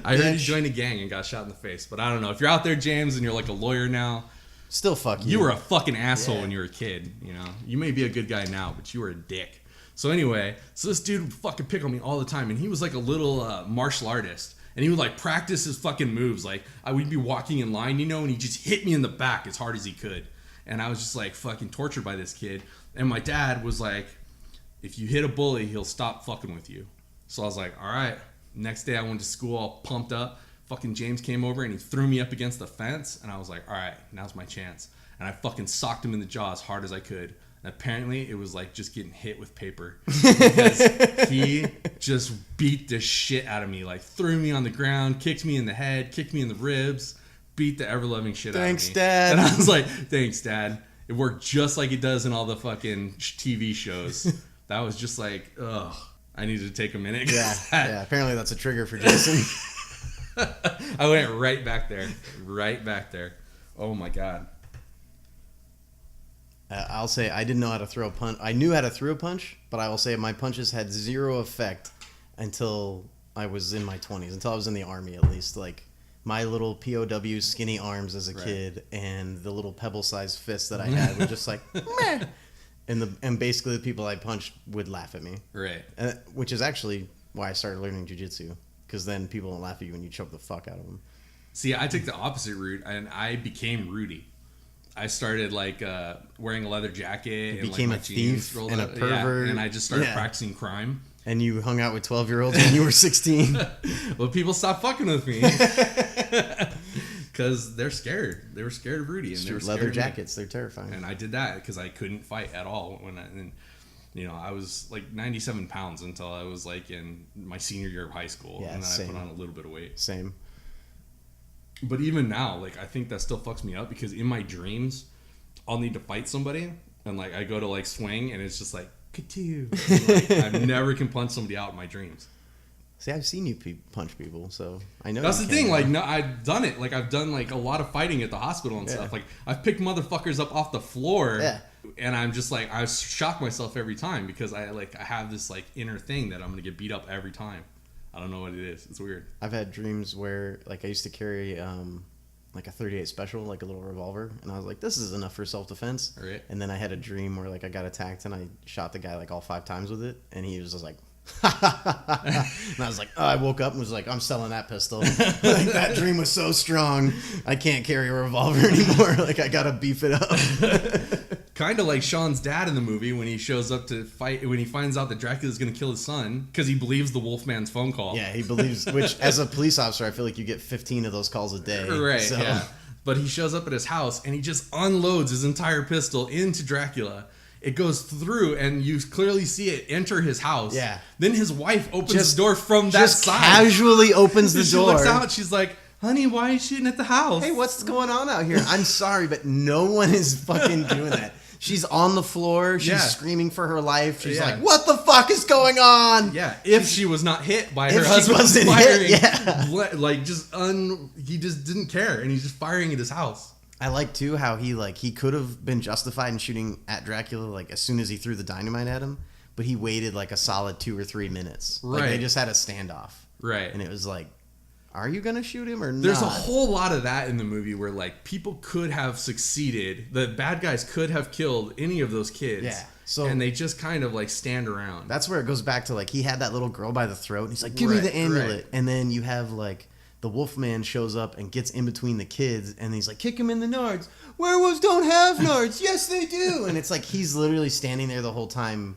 I heard he joined a gang and got shot in the face, but I don't know. If you're out there, James, and you're like a lawyer now... Still fuck you. You were a fucking asshole when you were a kid, you know? You may be a good guy now, but you were a dick. So anyway, this dude would fucking pick on me all the time, and he was like a little martial artist. And he would like practice his fucking moves. Like I would be walking in line, you know, and he just hit me in the back as hard as he could. And I was just like fucking tortured by this kid. And my dad was like, if you hit a bully, he'll stop fucking with you. So I was like, all right. Next day I went to school all pumped up. Fucking James came over and he threw me up against the fence. And I was like, all right, now's my chance. And I fucking socked him in the jaw as hard as I could. Apparently, it was like just getting hit with paper because he just beat the shit out of me. Like threw me on the ground, kicked me in the head, kicked me in the ribs, beat the ever-loving shit out of me. Thanks, Dad. And I was like, thanks, Dad. It worked just like it does in all the fucking TV shows. That was just like, ugh. I needed to take a minute. Yeah. Apparently, that's a trigger for Jason. I went right back there. Right back there. Oh, my God. I'll say I didn't know how to throw a punch. I knew how to throw a punch, but I will say my punches had zero effect until I was in my 20s, until I was in the Army at least. Like my little POW skinny arms as a kid and the little pebble-sized fists that I had were just like, meh. And basically the people I punched would laugh at me. Right. Which is actually why I started learning jiu-jitsu, because then people don't laugh at you when you choke the fuck out of them. See, I took the opposite route, and I became Rudy. I started like wearing a leather jacket. You became like, a thief and a pervert. And I just started practicing crime. And you hung out with 12-year-olds when you were 16. Well, people stopped fucking with me because they're scared. They were scared of Rudy, and they were scared leather of me. jackets. They're terrifying. And I did that because I couldn't fight at all I was like 97 pounds until I was like in my senior year of high school, and then I put on a little bit of weight. Same. But even now, like, I think that still fucks me up because in my dreams, I'll need to fight somebody, and like I go to like swing, and it's just like ka-too. Like, I never can punch somebody out in my dreams. See, I've seen you punch people, so I know. That's the thing. Like, no, I've done it. Like, I've done like a lot of fighting at the hospital and stuff. Like, I've picked motherfuckers up off the floor, and I'm just like, I shock myself every time because I have this like inner thing that I'm gonna get beat up every time. I don't know what it is. It's weird. I've had dreams where, like, I used to carry, like, a .38 special, like a little revolver, and I was like, this is enough for self-defense. Right. And then I had a dream where, like, I got attacked, and I shot the guy, like, all 5 times with it, and he was just like, and I was like, oh, I woke up and was like, I'm selling that pistol. Like, that dream was so strong, I can't carry a revolver anymore. Like, I gotta beef it up. Kind of like Sean's dad in the movie when he shows up to fight, when he finds out that Dracula's going to kill his son because he believes the Wolfman's phone call. Yeah, he believes, which as a police officer, I feel like you get 15 of those calls a day. Right, so. Yeah. But he shows up at his house and he just unloads his entire pistol into Dracula. It goes through and you clearly see it enter his house. Yeah. Then his wife opens the door from that side. Casually opens the door. She looks out, she's like, honey, why are you shooting at the house? Hey, what's going on out here? I'm sorry, but no one is fucking doing that. She's on the floor. She's screaming for her life. She's like, what the fuck is going on? Yeah, if she was not hit by her if husband she wasn't firing. Hit, like, he just didn't care, and he's just firing at his house. I like, too, how he could have been justified in shooting at Dracula, like, as soon as he threw the dynamite at him, but he waited, like, a solid 2 or 3 minutes. Right. Like, they just had a standoff. Right. And it was like, are you gonna shoot him or not? There's a whole lot of that in the movie where like people could have succeeded. The bad guys could have killed any of those kids. Yeah. So and they just kind of like stand around. That's where it goes back to like he had that little girl by the throat and he's like, give me the amulet. Right. And then you have like the Wolfman shows up and gets in between the kids and he's like, kick him in the nards. Werewolves don't have nards. Yes, they do. And it's like he's literally standing there the whole time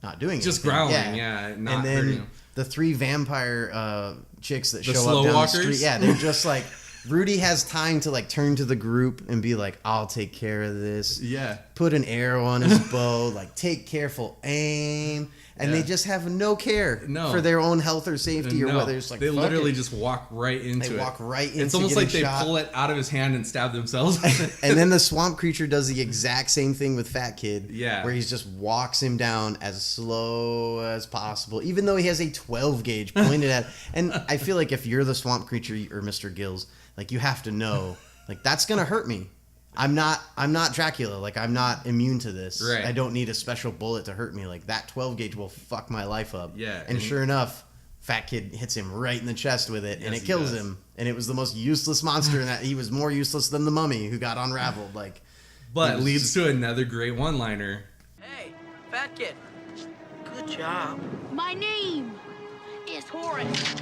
not doing it. Just growling, yeah. Not and then hurting him. The 3 vampire chicks that show slow up down walkers? the street. Yeah, they're just like Rudy has time to like turn to the group and be like, I'll take care of this. Yeah. Put an arrow on his bow, like take careful aim. And Yeah. they just have no care No. for their own health or safety or No, whether it's like they fuck literally it. just walk right into it. They walk right into It's almost getting like they shot. pull it out of his hand and stab themselves. And then the swamp creature does the exact same thing with Fat Kid. Yeah. Where he just walks him down as slow as possible, even though he has a 12 gauge pointed at. And I feel like if you're the swamp creature or Mr. Gills, like you have to know, like that's gonna hurt me. I'm not Dracula. Like I'm not immune to this. Right. I don't need a special bullet to hurt me. Like that 12 gauge will fuck my life up. Yeah. And sure enough, Fat Kid hits him right in the chest with it, and Yes, it he kills does. him. And it was the most useless monster in that. He was more useless than the mummy who got unraveled. Like, But it was leads just- to another great one-liner. Hey, Fat Kid. Good job. My name is Horace.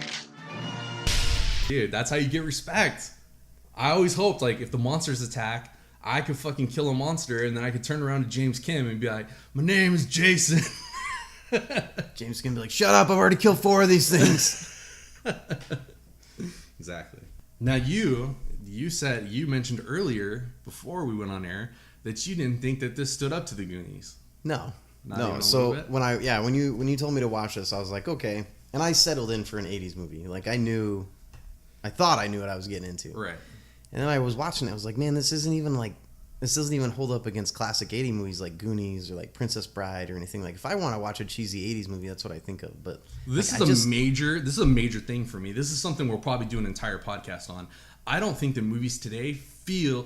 Dude, that's how you get respect. I always hoped, like, if the monsters attack, I could fucking kill a monster, and then I could turn around to James Kim and be like, my name is Jason. James can be like, shut up, I've already killed 4 of these things. Exactly. Now you mentioned earlier, before we went on air, that you didn't think that this stood up to the Goonies. No. Not even No. a So little bit? when you told me to watch this, I was like, okay. And I settled in for an 80s movie. Like I thought I knew what I was getting into. Right. And then I was watching it, I was like, man, this doesn't even hold up against classic 80s movies like Goonies or like Princess Bride or anything. Like if I want to watch a cheesy 80s movie, that's what I think of. But This like, is a major thing for me. This is something we'll probably do an entire podcast on. I don't think the movies today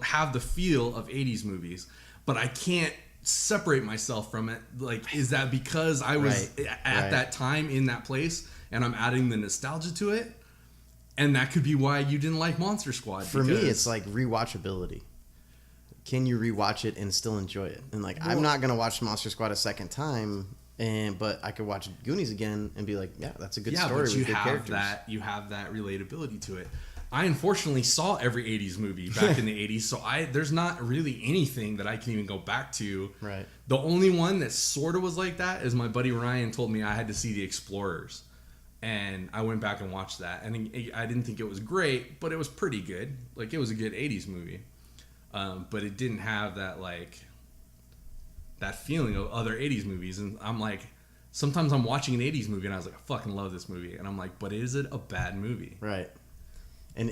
have the feel of 80s movies, but I can't separate myself from it. Like, is that because I was at that time in that place and I'm adding the nostalgia to it? And that could be why you didn't like Monster Squad. For me, it's like rewatchability. Can you rewatch it and still enjoy it? And like, I'm not gonna watch Monster Squad a second time, but I could watch Goonies again and be like, yeah, that's a good story but with good characters. you have that relatability to it. I unfortunately saw every 80s movie back in the 80s, so there's not really anything that I can even go back to. Right. The only one that sort of was like that is my buddy Ryan told me I had to see The Explorers. And I went back and watched that. And I didn't think it was great, but it was pretty good. Like, it was a good 80s movie. But it didn't have that, like, that feeling of other 80s movies. And I'm like, sometimes I'm watching an 80s movie and I was like, I fucking love this movie. And I'm like, but is it a bad movie? Right. And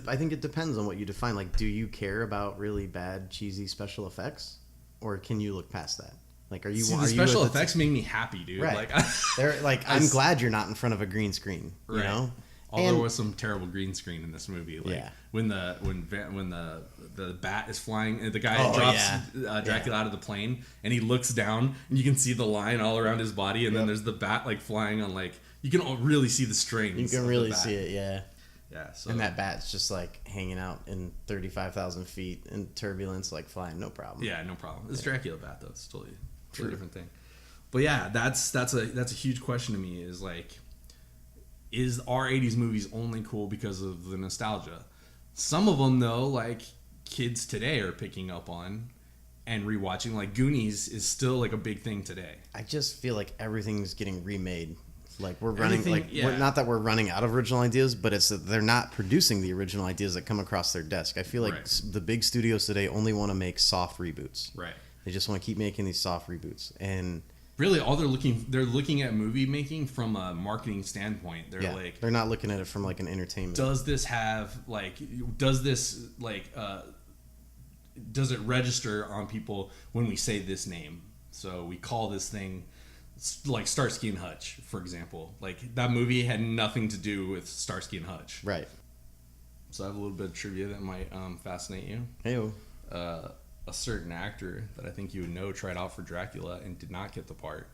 I think it depends on what you define. Like, do you care about really bad, cheesy special effects? Or can you look past that? Like, are you... See, are the you special at the effects make me happy, dude. Right. Like, They're like, I'm glad you're not in front of a green screen. You Right. know. Although there was some terrible green screen in this movie, like Yeah. when the bat is flying, and the guy Oh, drops yeah. Dracula out of the plane, and he looks down, and you can see the line all around his body, and then there's the bat like flying on, like, you can really see the strings. You of can the really bat. see it, yeah. Yeah, so And that bat's just like hanging out in 35,000 feet in turbulence, like flying, no problem. yeah, no problem. It's Dracula bat though. It's totally different thing. But yeah, that's a huge question to me. Is like, is our 80s movies only cool because of the nostalgia? Some of them though, like kids today are picking up on and rewatching. Like Goonies is still like a big thing today. I just feel like everything's getting remade. Like we're running, Everything- like yeah. we're, not that we're running out of original ideas, but it's that they're not producing the original ideas that come across their desk. I feel like Right. the big studios today only want to make soft reboots. Right. They just want to keep making these soft reboots, and Really, all they're looking at movie making from a marketing standpoint. They're like, they're not looking at it from like an entertainment. does this does it register on people when we say this name? So we call this thing like Starsky and Hutch, for example. Like that movie had nothing to do with Starsky and Hutch. Right. So I have a little bit of trivia that might fascinate you. Hey. A certain actor that I think you would know tried out for Dracula and did not get the part.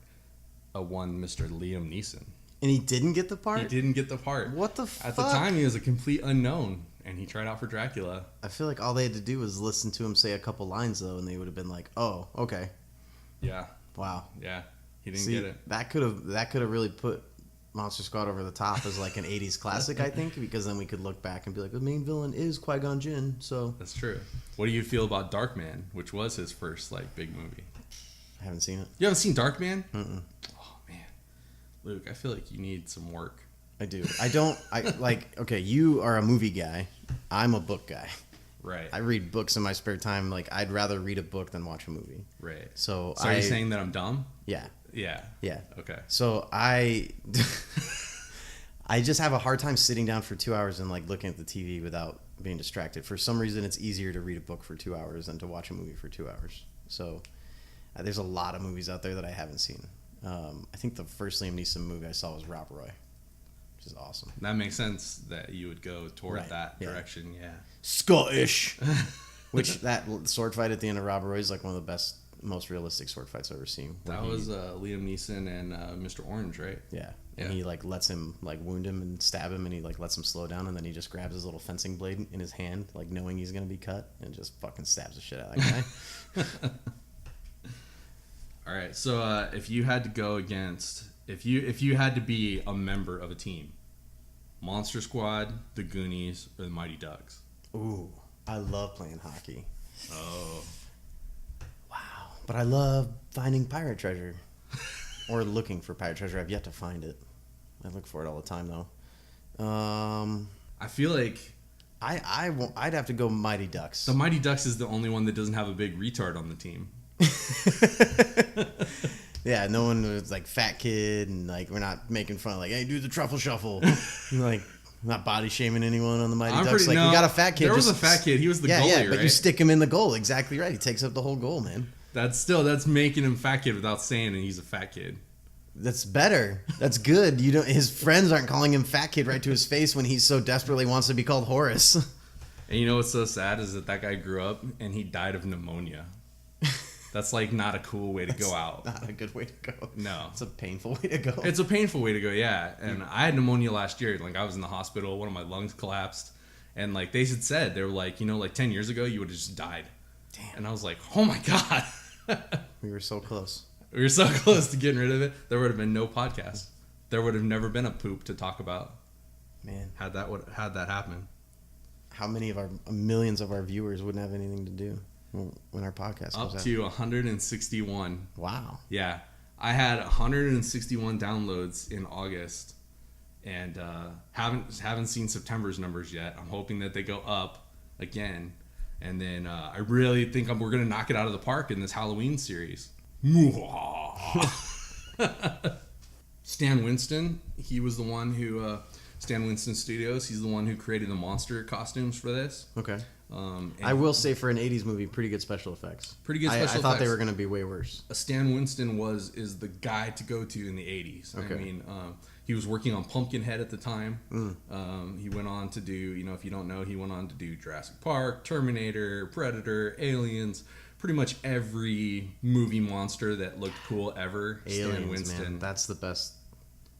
One Mr. Liam Neeson. And he didn't get the part? He didn't get the part. What the fuck? At the time, he was a complete unknown, and he tried out for Dracula. I feel like all they had to do was listen to him say a couple lines, though, and they would have been like, oh, okay. Yeah. Wow. Yeah. He didn't get it. That could have really put Monster Squad over the top as like an 80s classic, I think, because then we could look back and be like, the main villain is Qui-Gon Jinn, so. That's true. What do you feel about Darkman, which was his first like big movie? I haven't seen it. You haven't seen Darkman? Mm-mm. Oh man, Luke, I feel like you need some work. I do. Okay, you are a movie guy. I'm a book guy. Right. I read books in my spare time. Like, I'd rather read a book than watch a movie. Right. So are you saying that I'm dumb? Yeah. Yeah. Yeah. Okay. So I just have a hard time sitting down for 2 hours and like looking at the TV without being distracted. For some reason, it's easier to read a book for 2 hours than to watch a movie for 2 hours. So there's a lot of movies out there that I haven't seen. I think the first Liam Neeson movie I saw was Rob Roy, which is awesome. That makes sense that you would go toward that direction. Yeah. Scottish. Which that sword fight at the end of Rob Roy is like one of the best, most realistic sword fights I've ever seen. That was Liam Neeson and Mr. Orange, right? Yeah. And he like lets him like wound him and stab him, and he like lets him slow down, and then he just grabs his little fencing blade in his hand, like knowing he's gonna be cut, and just fucking stabs the shit out of that guy. All right. So if you had to go against, if you had to be a member of a team, Monster Squad, the Goonies, or the Mighty Ducks? Ooh, I love playing hockey. Oh. Wow. But I love finding pirate treasure. Or looking for pirate treasure. I've yet to find it. I look for it all the time, though. I feel like I'd have to go Mighty Ducks. the Mighty Ducks is the only one that doesn't have a big retard on the team. Yeah, no one was like fat kid, and like we're not making fun of like, hey, do the truffle shuffle. Like, not body shaming anyone on the Mighty Ducks. We got a fat kid. There was a fat kid. He was the goalie, right? But you stick him in the goal. Exactly right. He takes up the whole goal, man. That's making him fat kid without saying that he's a fat kid. That's better. That's good. His friends aren't calling him fat kid right to his face when he so desperately wants to be called Horace. And you know what's so sad is that guy grew up and he died of pneumonia. That's like not a cool way to go out. Not a good way to go. No. It's a painful way to go. It's a painful way to go, yeah. And I had pneumonia last year. Like, I was in the hospital. One of my lungs collapsed. And, like, they had said, they were like, like 10 years ago, you would have just died. Damn. And I was like, oh, my God. We were so close. We were so close to getting rid of it. There would have been no podcast. There would have never been a poop to talk about. Man. Had that happen. How many of our millions of our viewers wouldn't have anything to do when our podcast comes out? Up to 161. Wow. Yeah. I had 161 downloads in August, and haven't seen September's numbers yet. I'm hoping that they go up again, and then I really think we're gonna knock it out of the park in this Halloween series. Stan Winston, he was the one who Stan Winston Studios. He's the one who created the monster costumes for this. Okay. I will say for an 80s movie, pretty good special effects. Pretty good special effects. I thought they were going to be way worse. Stan Winston is the guy to go to in the 80s. Okay. I mean, he was working on Pumpkinhead at the time. He went on to do, if you don't know, he went on to do Jurassic Park, Terminator, Predator, Aliens, pretty much every movie monster that looked cool ever. Aliens, Stan Winston. man, that's the best.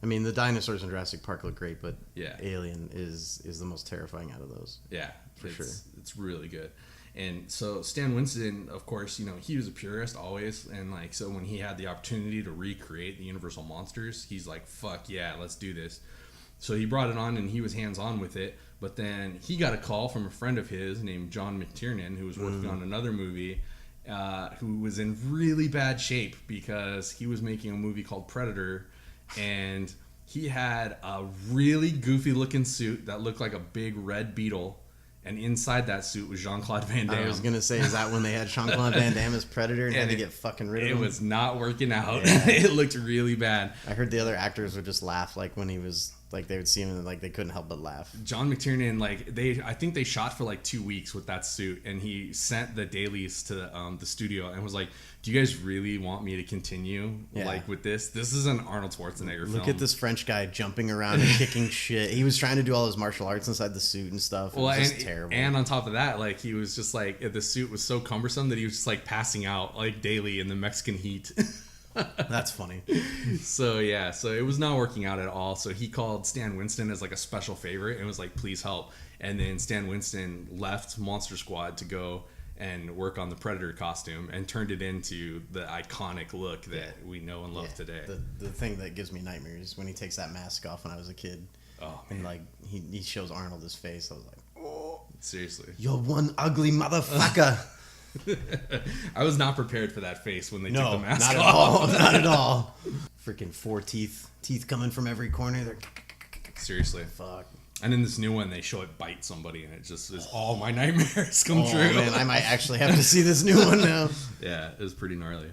I mean, the dinosaurs in Jurassic Park look great, but yeah, Alien is the most terrifying out of those. Yeah, for sure. It's really good. And so Stan Winston, of course, he was a purist always, and like so when he had the opportunity to recreate the Universal monsters, he's like, "Fuck yeah, let's do this." So he brought it on, and he was hands on with it. But then he got a call from a friend of his named John McTiernan, who was working on another movie. Who was in really bad shape because he was making a movie called Predator, and he had a really goofy looking suit that looked like a big red beetle, and inside that suit was Jean-Claude Van Damme. I was gonna say, is that when they had Jean-Claude Van Damme as Predator and had to get fucking rid of him? It was not working out. Yeah. It looked really bad. I heard the other actors would just laugh like when he was like they would see him and like they couldn't help but laugh. John McTiernan, I think they shot for like 2 weeks with that suit, and he sent the dailies to the studio and was like, "Do you guys really want me to continue with this? This is an Arnold Schwarzenegger film. Look at this French guy jumping around and kicking shit. He was trying to do all his martial arts inside the suit and stuff. It was just terrible. And on top of that, like he was just like the suit was so cumbersome that he was just like passing out like daily in the Mexican heat. That's funny. So yeah, so it was not working out at all. So he called Stan Winston as like a special favorite and was like, please help. And then Stan Winston left Monster Squad to go and work on the Predator costume and turned it into the iconic look that we know and love today. The thing that gives me nightmares when he takes that mask off when I was a kid. Oh, and like he shows Arnold his face. I was like, oh, seriously. You're one ugly motherfucker. I was not prepared for that face when they took the mask not off. at all. Not at all. Freaking 4 teeth coming from every corner. They're seriously. Fuck. And in this new one, they show it bite somebody, and it just is all my nightmares come true. Man, I might actually have to see this new one now. Yeah, it was pretty gnarly.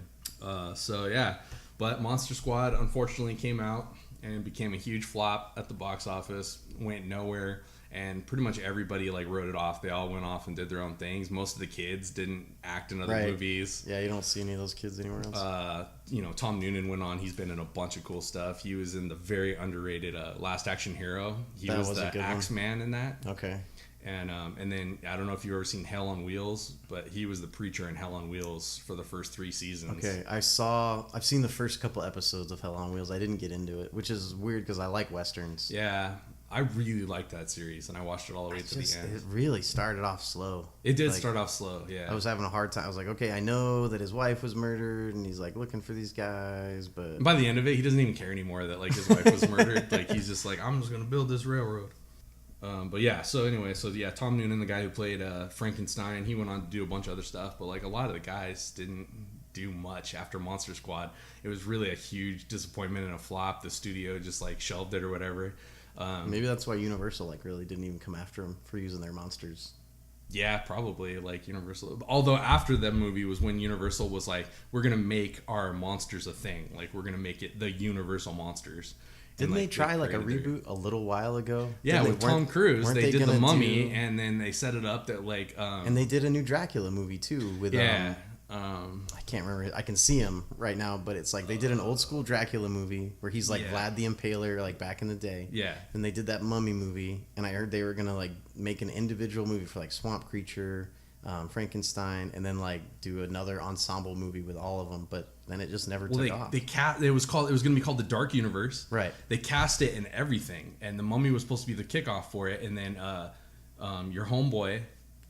So yeah, but Monster Squad unfortunately came out and became a huge flop at the box office. Went nowhere. And pretty much everybody like wrote it off. They all went off and did their own things. Most of the kids didn't act in other movies. Yeah, you don't see any of those kids anywhere else. Tom Noonan went on. He's been in a bunch of cool stuff. He was in the very underrated Last Action Hero. He was the Axeman in that. Okay. And then I don't know if you've ever seen Hell on Wheels, but he was the preacher in Hell on Wheels for the first 3 seasons. Okay, I've seen the first couple episodes of Hell on Wheels. I didn't get into it, which is weird because I like westerns. Yeah. I really liked that series, and I watched it all the way to the end. It really started off slow. It did start off slow, yeah. I was having a hard time. I was like, okay, I know that his wife was murdered, and he's like looking for these guys, but and by the end of it, he doesn't even care anymore that like his wife was murdered. Like he's just like, I'm just gonna build this railroad. But yeah, so anyway, Tom Noonan, the guy who played Frankenstein, he went on to do a bunch of other stuff, but like a lot of the guys didn't do much after Monster Squad. It was really a huge disappointment and a flop. The studio just like shelved it or whatever. Maybe that's why Universal like really didn't even come after him for using their monsters. Yeah, probably like Universal. Although after that movie was when Universal was like, we're gonna make our monsters a thing. Like we're gonna make it the Universal monsters. Didn't they try like a reboot a little while ago? Yeah, with Tom Cruise. They did The Mummy, and then they set it up that like. And they did a new Dracula movie too with. Yeah. I can't remember. I can see him right now, but it's like they did an old school Dracula movie where he's like Vlad the Impaler, like back in the day. Yeah. And they did that Mummy movie, and I heard they were gonna like make an individual movie for like Swamp Creature, Frankenstein, and then like do another ensemble movie with all of them. But then it just never took off. It was gonna be called the Dark Universe. Right. They cast it and everything, and the Mummy was supposed to be the kickoff for it, and then your homeboy.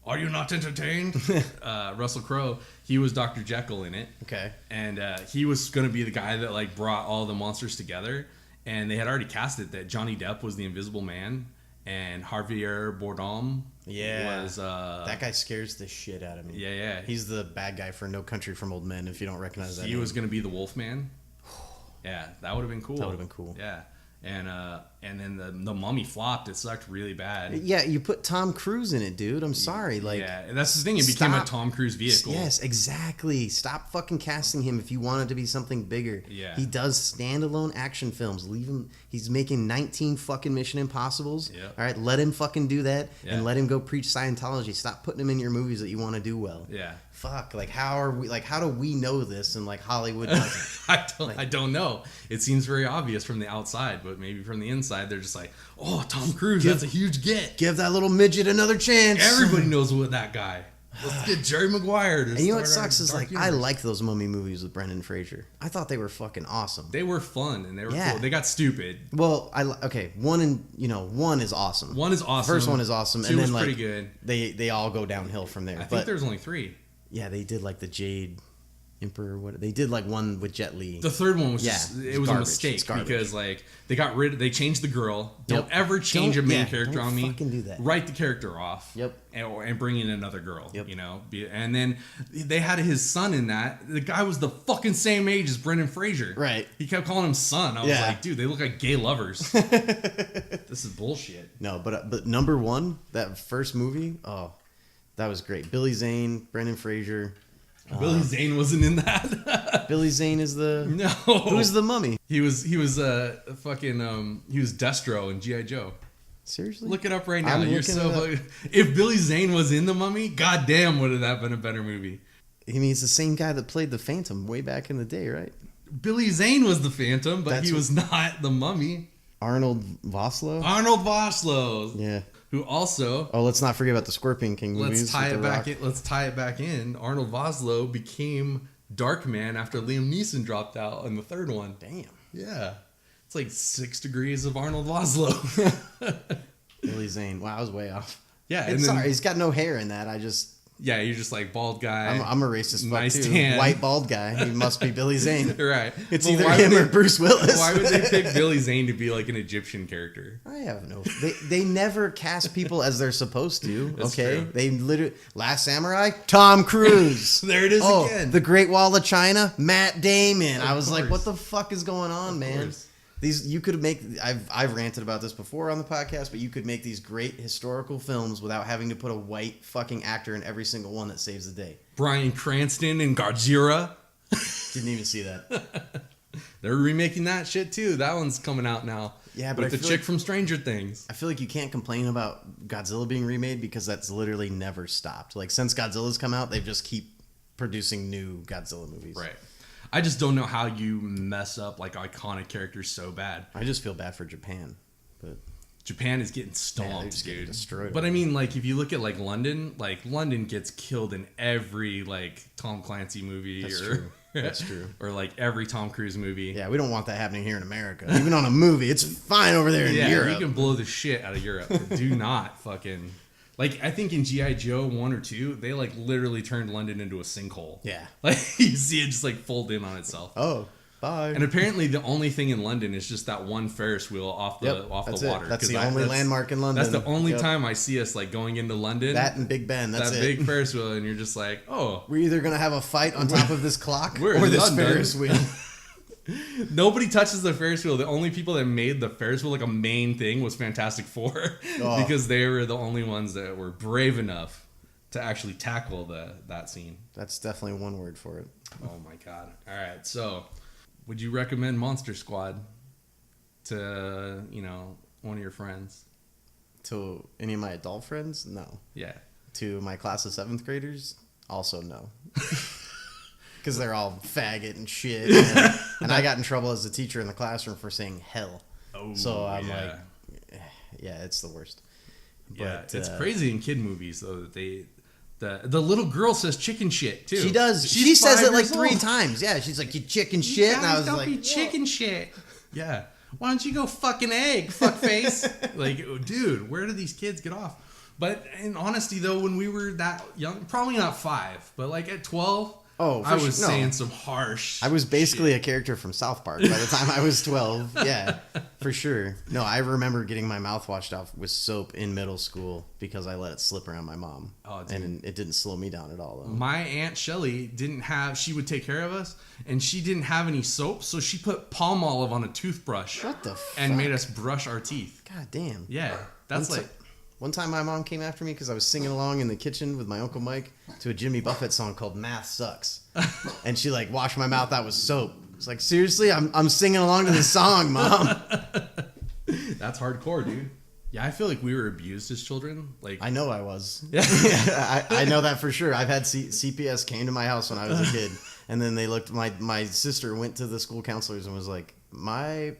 Are you not entertained? Russell Crowe, he was Dr. Jekyll in it. Okay. And he was going to be the guy that like brought all the monsters together. And they had already cast it that Johnny Depp was the Invisible Man and Javier Bardem was... that guy scares the shit out of me. Yeah, yeah. He's the bad guy for No Country for Old Men if you don't recognize that He was going to be the Wolfman. Yeah, that would have been cool. That would have been cool. Yeah. And then the Mummy flopped. It sucked really bad. Yeah, you put Tom Cruise in it, dude. I'm sorry. Like, yeah, that's the thing. It became a Tom Cruise vehicle. Yes, exactly. Stop fucking casting him if you want it to be something bigger. Yeah. He does standalone action films. Leave him. He's making 19 fucking Mission Impossibles. Yeah. All right, let him fucking do that and let him go preach Scientology. Stop putting him in your movies that you want to do well. Yeah. Fuck. Like, how do we know this and like Hollywood doesn't? I don't know. It seems very obvious from the outside, but maybe from the inside, they're just like, oh, Tom Cruise, that's a huge get. Give that little midget another chance. Everybody knows what that guy. Let's get Jerry Maguire to And you know what sucks is like, I like those Mummy movies with Brendan Fraser. I thought they were fucking awesome. They were fun and they were cool. They got stupid. Well, one is awesome. One is awesome. First one is awesome. Two and then was like pretty good. They all go downhill from there. I think there's only 3. Yeah, they did like the Jade Emperor. What they did like one with Jet Li. The third one was just it was garbage. A mistake because like they changed the girl. Don't ever change a main character on me. Fucking do that. Write the character off. Yep. And bring in another girl. Yep. You know. And then they had his son in that. The guy was the fucking same age as Brendan Fraser. Right. He kept calling him son. I was like, dude, they look like gay lovers. This is bullshit. No, but number one, that first movie, that was great. Billy Zane, Brendan Fraser. Billy Zane wasn't in that. Billy Zane is the Who's the Mummy? He was fucking he was Destro in G.I. Joe. Seriously? Look it up right now. You're so if Billy Zane was in the Mummy, goddamn, would have that been a better movie? I mean, he's the same guy that played the Phantom way back in the day, right? Billy Zane was the Phantom, but he was not the Mummy. Arnold Vosloo. Yeah. Who also? Oh, let's not forget about the Scorpion King movies. Let's tie it back in. Arnold Vosloo became Darkman after Liam Neeson dropped out in the third one. Damn. Yeah. It's like 6 degrees of Arnold Vosloo. Billy Zane. Wow, I was way off. Yeah. And sorry, he's got no hair in that. Yeah, you're just like bald guy. I'm a racist nice fuck too. tan. White bald guy. He must be Billy Zane. Right. It's Well, either why him would or Bruce Willis. Why would they pick Billy Zane to be like an Egyptian character? I have no. They never cast people as they're supposed to. That's Okay, true. they literally Last Samurai, Tom Cruise. There it is again. The Great Wall of China, Matt Damon. I was like, course. what the fuck is going on, man? course. These you could make. I've ranted about this before on the podcast, but you could make these great historical films without having to put a white fucking actor in every single one that saves the day. Bryan Cranston and Godzilla. Didn't even see that. They're remaking that shit too. That one's coming out now. Yeah, but with I the feel chick like- from Stranger Things. I feel like you can't complain about Godzilla being remade because that's literally never stopped. Like since Godzilla's come out, they just keep producing new Godzilla movies. Right. I just don't know how you mess up like iconic characters so bad. I just feel bad for Japan, but Japan is getting they're stomped, just getting dude. destroyed. But I mean, like, if you look at like London gets killed in every like Tom Clancy movie. That's or, true. That's true. Or like every Tom Cruise movie. Yeah, we don't want that happening here in America. Even on a movie, it's fine over there in Yeah, Europe. you can blow the shit out of Europe. But do not fucking like. I think in G.I. Joe 1 or 2, they like literally turned London into a sinkhole. Yeah. Like you see it just like fold in on itself. Oh, bye. And apparently the only thing in London is just that one Ferris wheel off the that's the it. water. That's 'Cause the only landmark in London. That's the only Yep. time I see us like going into London. That and Big Ben. That's that it. big Ferris wheel, and you're just like, oh, We're either gonna have a fight on top of this clock we're or in this London. Ferris wheel. nobody touches the Ferris wheel. The only people that made the Ferris wheel like a main thing was Fantastic Four Oh. because they were the only ones that were brave enough to actually tackle that scene. That's definitely one word for it. Oh my god! All right, so would you recommend Monster Squad to one of your friends? To any of my adult friends, no. Yeah. To my class of 7th graders, also no. Because they're all faggot and shit. And I got in trouble as a teacher in the classroom for saying hell. Oh, So I'm yeah. like, yeah, it's the worst. Yeah, But, it's crazy in kid movies though that the little girl says chicken shit too. She does. She's She says 5 it like years 3 old. times. Yeah, she's like, you chicken You shit. And I guys was don't like, be chicken shit. Yeah. Why don't you go fucking egg, fuckface? Like, dude, where do these kids get off? But in honesty though, when we were that young, probably not 5, but like at 12, Oh, for I was sure. No. saying some harsh. I was basically a character from South Park by the time I was 12. Yeah, for sure. No, I remember getting my mouth washed off with soap in middle school because I let it slip around my mom. Oh, dude. And it didn't slow me down at all, though. My Aunt Shelly she would take care of us, and she didn't have any soap, so she put palm olive on a toothbrush What the fuck? and made us brush our teeth. God damn. Yeah, that's One like, ti- One time my mom came after me because I was singing along in the kitchen with my Uncle Mike to a Jimmy Buffett song called Math Sucks. And she like washed my mouth out with soap. It's like, seriously? I'm singing along to the song, Mom. that's hardcore, dude. Yeah, I feel like we were abused as children. Like, I know I was. Yeah. I know that for sure. I've had CPS came to my house when I was a kid. And then they looked, my sister went to the school counselors and was like, my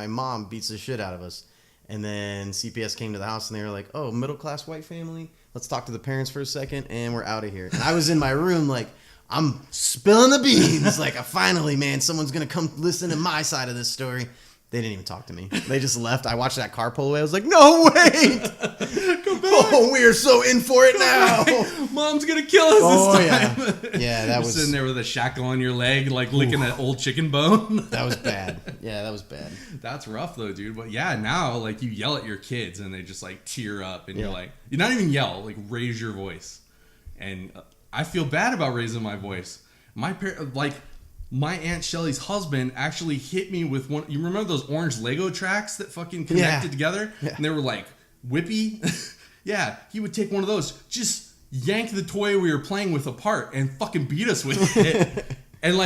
mom beats the shit out of us. And then CPS came to the house and they were like, oh, middle-class white family? Let's talk to the parents for a second and we're out of here. And I was in my room like, I'm spilling the beans. Like, finally, man, someone's going to come listen to my side of this story. They didn't even talk to me. They just left. I watched that car pull away. I was like, no, wait. Come back. Oh, we are so in for it now. Mom's gonna kill us this time. Yeah, that You're was sitting there with a shackle on your leg, like licking that old chicken bone. that was bad. Yeah, that was bad. That's rough though, dude. But yeah, now like you yell at your kids and they just like tear up, and you're Yeah. like, you not even yell, like raise your voice. And I feel bad about raising my voice. My Aunt Shelly's husband actually hit me with one. You remember those orange Lego tracks that fucking connected together? Yeah. And they were like whippy? Yeah, he would take one of those, just yank the toy we were playing with apart and fucking beat us with it. And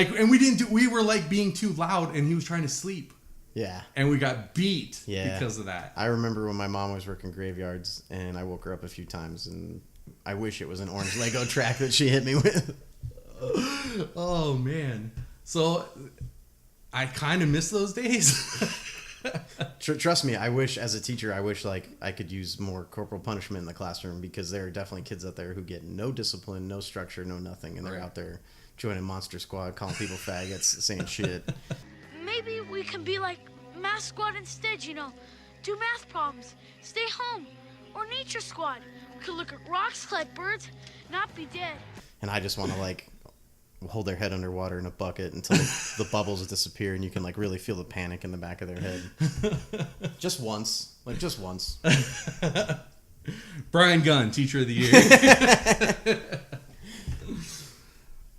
we were like being too loud and he was trying to sleep. Yeah. And we got beat Yeah. because of that. I remember when my mom was working graveyards and I woke her up a few times and I wish it was an orange Lego track that she hit me with. Oh, man. So I kind of miss those days. Trust me, I wish as a teacher, like I could use more corporal punishment in the classroom, because there are definitely kids out there who get no discipline, no structure, no nothing, and they're out there joining Monster Squad, calling people faggots, saying shit. Maybe we can be like Math Squad instead, you know. Do math problems, stay home, or Nature Squad. We could look at rocks, collect birds, not be dead. And I just want to like hold their head underwater in a bucket until the bubbles disappear and you can like really feel the panic in the back of their head. Just once. Bryan Gunn, Teacher of the Year.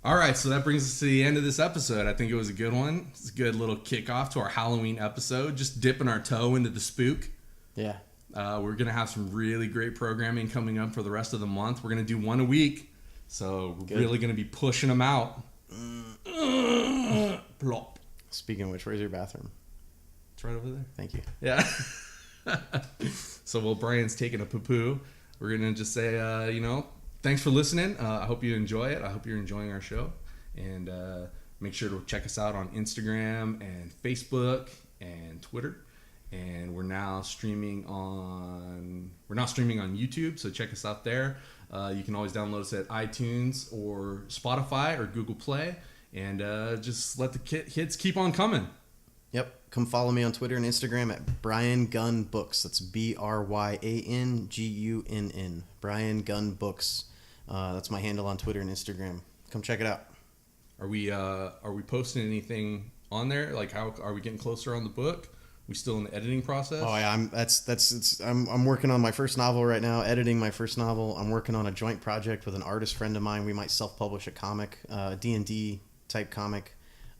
All right, so that brings us to the end of this episode. I think it was a good one. It's a good little kickoff to our Halloween episode, just dipping our toe into the spook. Yeah. We're going to have some really great programming coming up for the rest of the month. We're going to do one a week. So we're really going to be pushing them out. Plop. Speaking of which, where's your bathroom? It's right over there. Thank you. Yeah. So while Brian's taking a poo-poo, we're going to just say, thanks for listening. I hope you enjoy it. I hope you're enjoying our show. And make sure to check us out on Instagram and Facebook and Twitter. And we're now streaming on YouTube, so check us out there. You can always download us at iTunes or Spotify or Google Play, and just let the kids keep on coming. Yep. Come follow me on Twitter and Instagram at Bryan Gunn Books. That's BryanGunn. Bryan Gunn Books. That's my handle on Twitter and Instagram. Come check it out. Are we posting anything on there? Like, how are we getting closer on the book? We still in the editing process? Oh yeah, I'm working on my first novel right now, editing my first novel. I'm working on a joint project with an artist friend of mine. We might self-publish a comic, D&D type comic.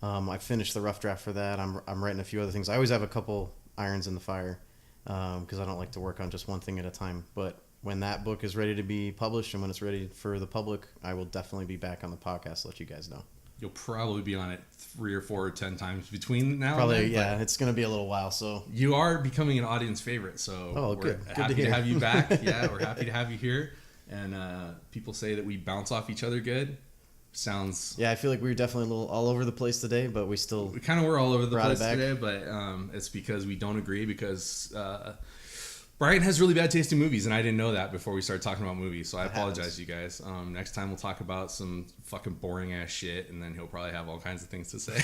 I finished the rough draft for that. I'm writing a few other things. I always have a couple irons in the fire because I don't like to work on just one thing at a time. But when that book is ready to be published and when it's ready for the public, I will definitely be back on the podcast to let you guys know. You'll probably be on it 3 or 4 or 10 times between now and then. Yeah, it's going to be a little while. So you are becoming an audience favorite. So we're happy to have you back. Yeah, we're happy to have you here. And people say that we bounce off each other good. Sounds. Yeah, I feel like we were definitely a little all over the place today, but we kind of were all over the place today. But it's because we don't agree because. Brian has really bad taste in movies, and I didn't know that before we started talking about movies, so I apologize, you guys. Next time we'll talk about some fucking boring-ass shit, and then he'll probably have all kinds of things to say.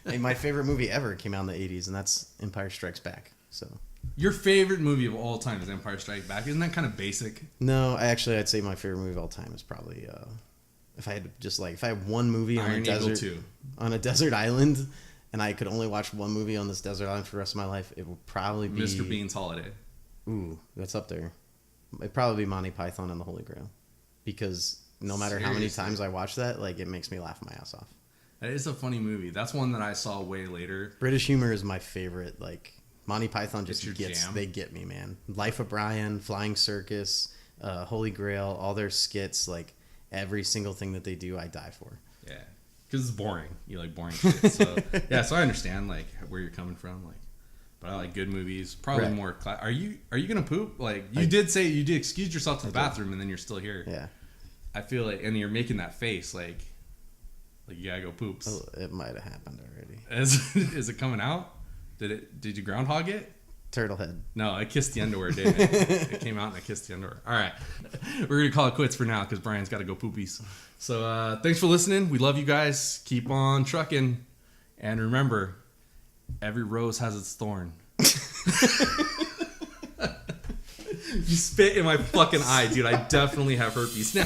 Hey, my favorite movie ever came out in the 80s, and that's Empire Strikes Back. So, your favorite movie of all time is Empire Strikes Back? Isn't that kind of basic? No, I'd say my favorite movie of all time is probably, if I had one movie on a desert island, and I could only watch one movie on this desert island for the rest of my life, it would probably be... Mr. Bean's Holiday. Ooh, that's up there. It'd probably be Monty Python and the Holy Grail. Because no matter how many times I watch that, like, it makes me laugh my ass off. That is a funny movie. That's one that I saw way later. British humor is my favorite. Like, Monty Python they get me, man. Life of Brian, Flying Circus, Holy Grail, all their skits, like, every single thing that they do, I die for. Yeah. Because it's boring. You like boring shit. So, yeah, so I understand, like, where you're coming from, like. But I like good movies. Probably more. Are you gonna poop? Like you did say you did excuse yourself to the bathroom, and then you're still here. Yeah. I feel like, and you're making that face, like you gotta go poops. Oh, it might have happened already. Is it coming out? Did you groundhog it? Turtle head. No, I kissed the underwear, didn't it? It came out and I kissed the underwear. All right, we're gonna call it quits for now because Brian's got to go poopies. So thanks for listening. We love you guys. Keep on trucking, and remember. Every rose has its thorn. You spit in my fucking eye, dude. I definitely have herpes now.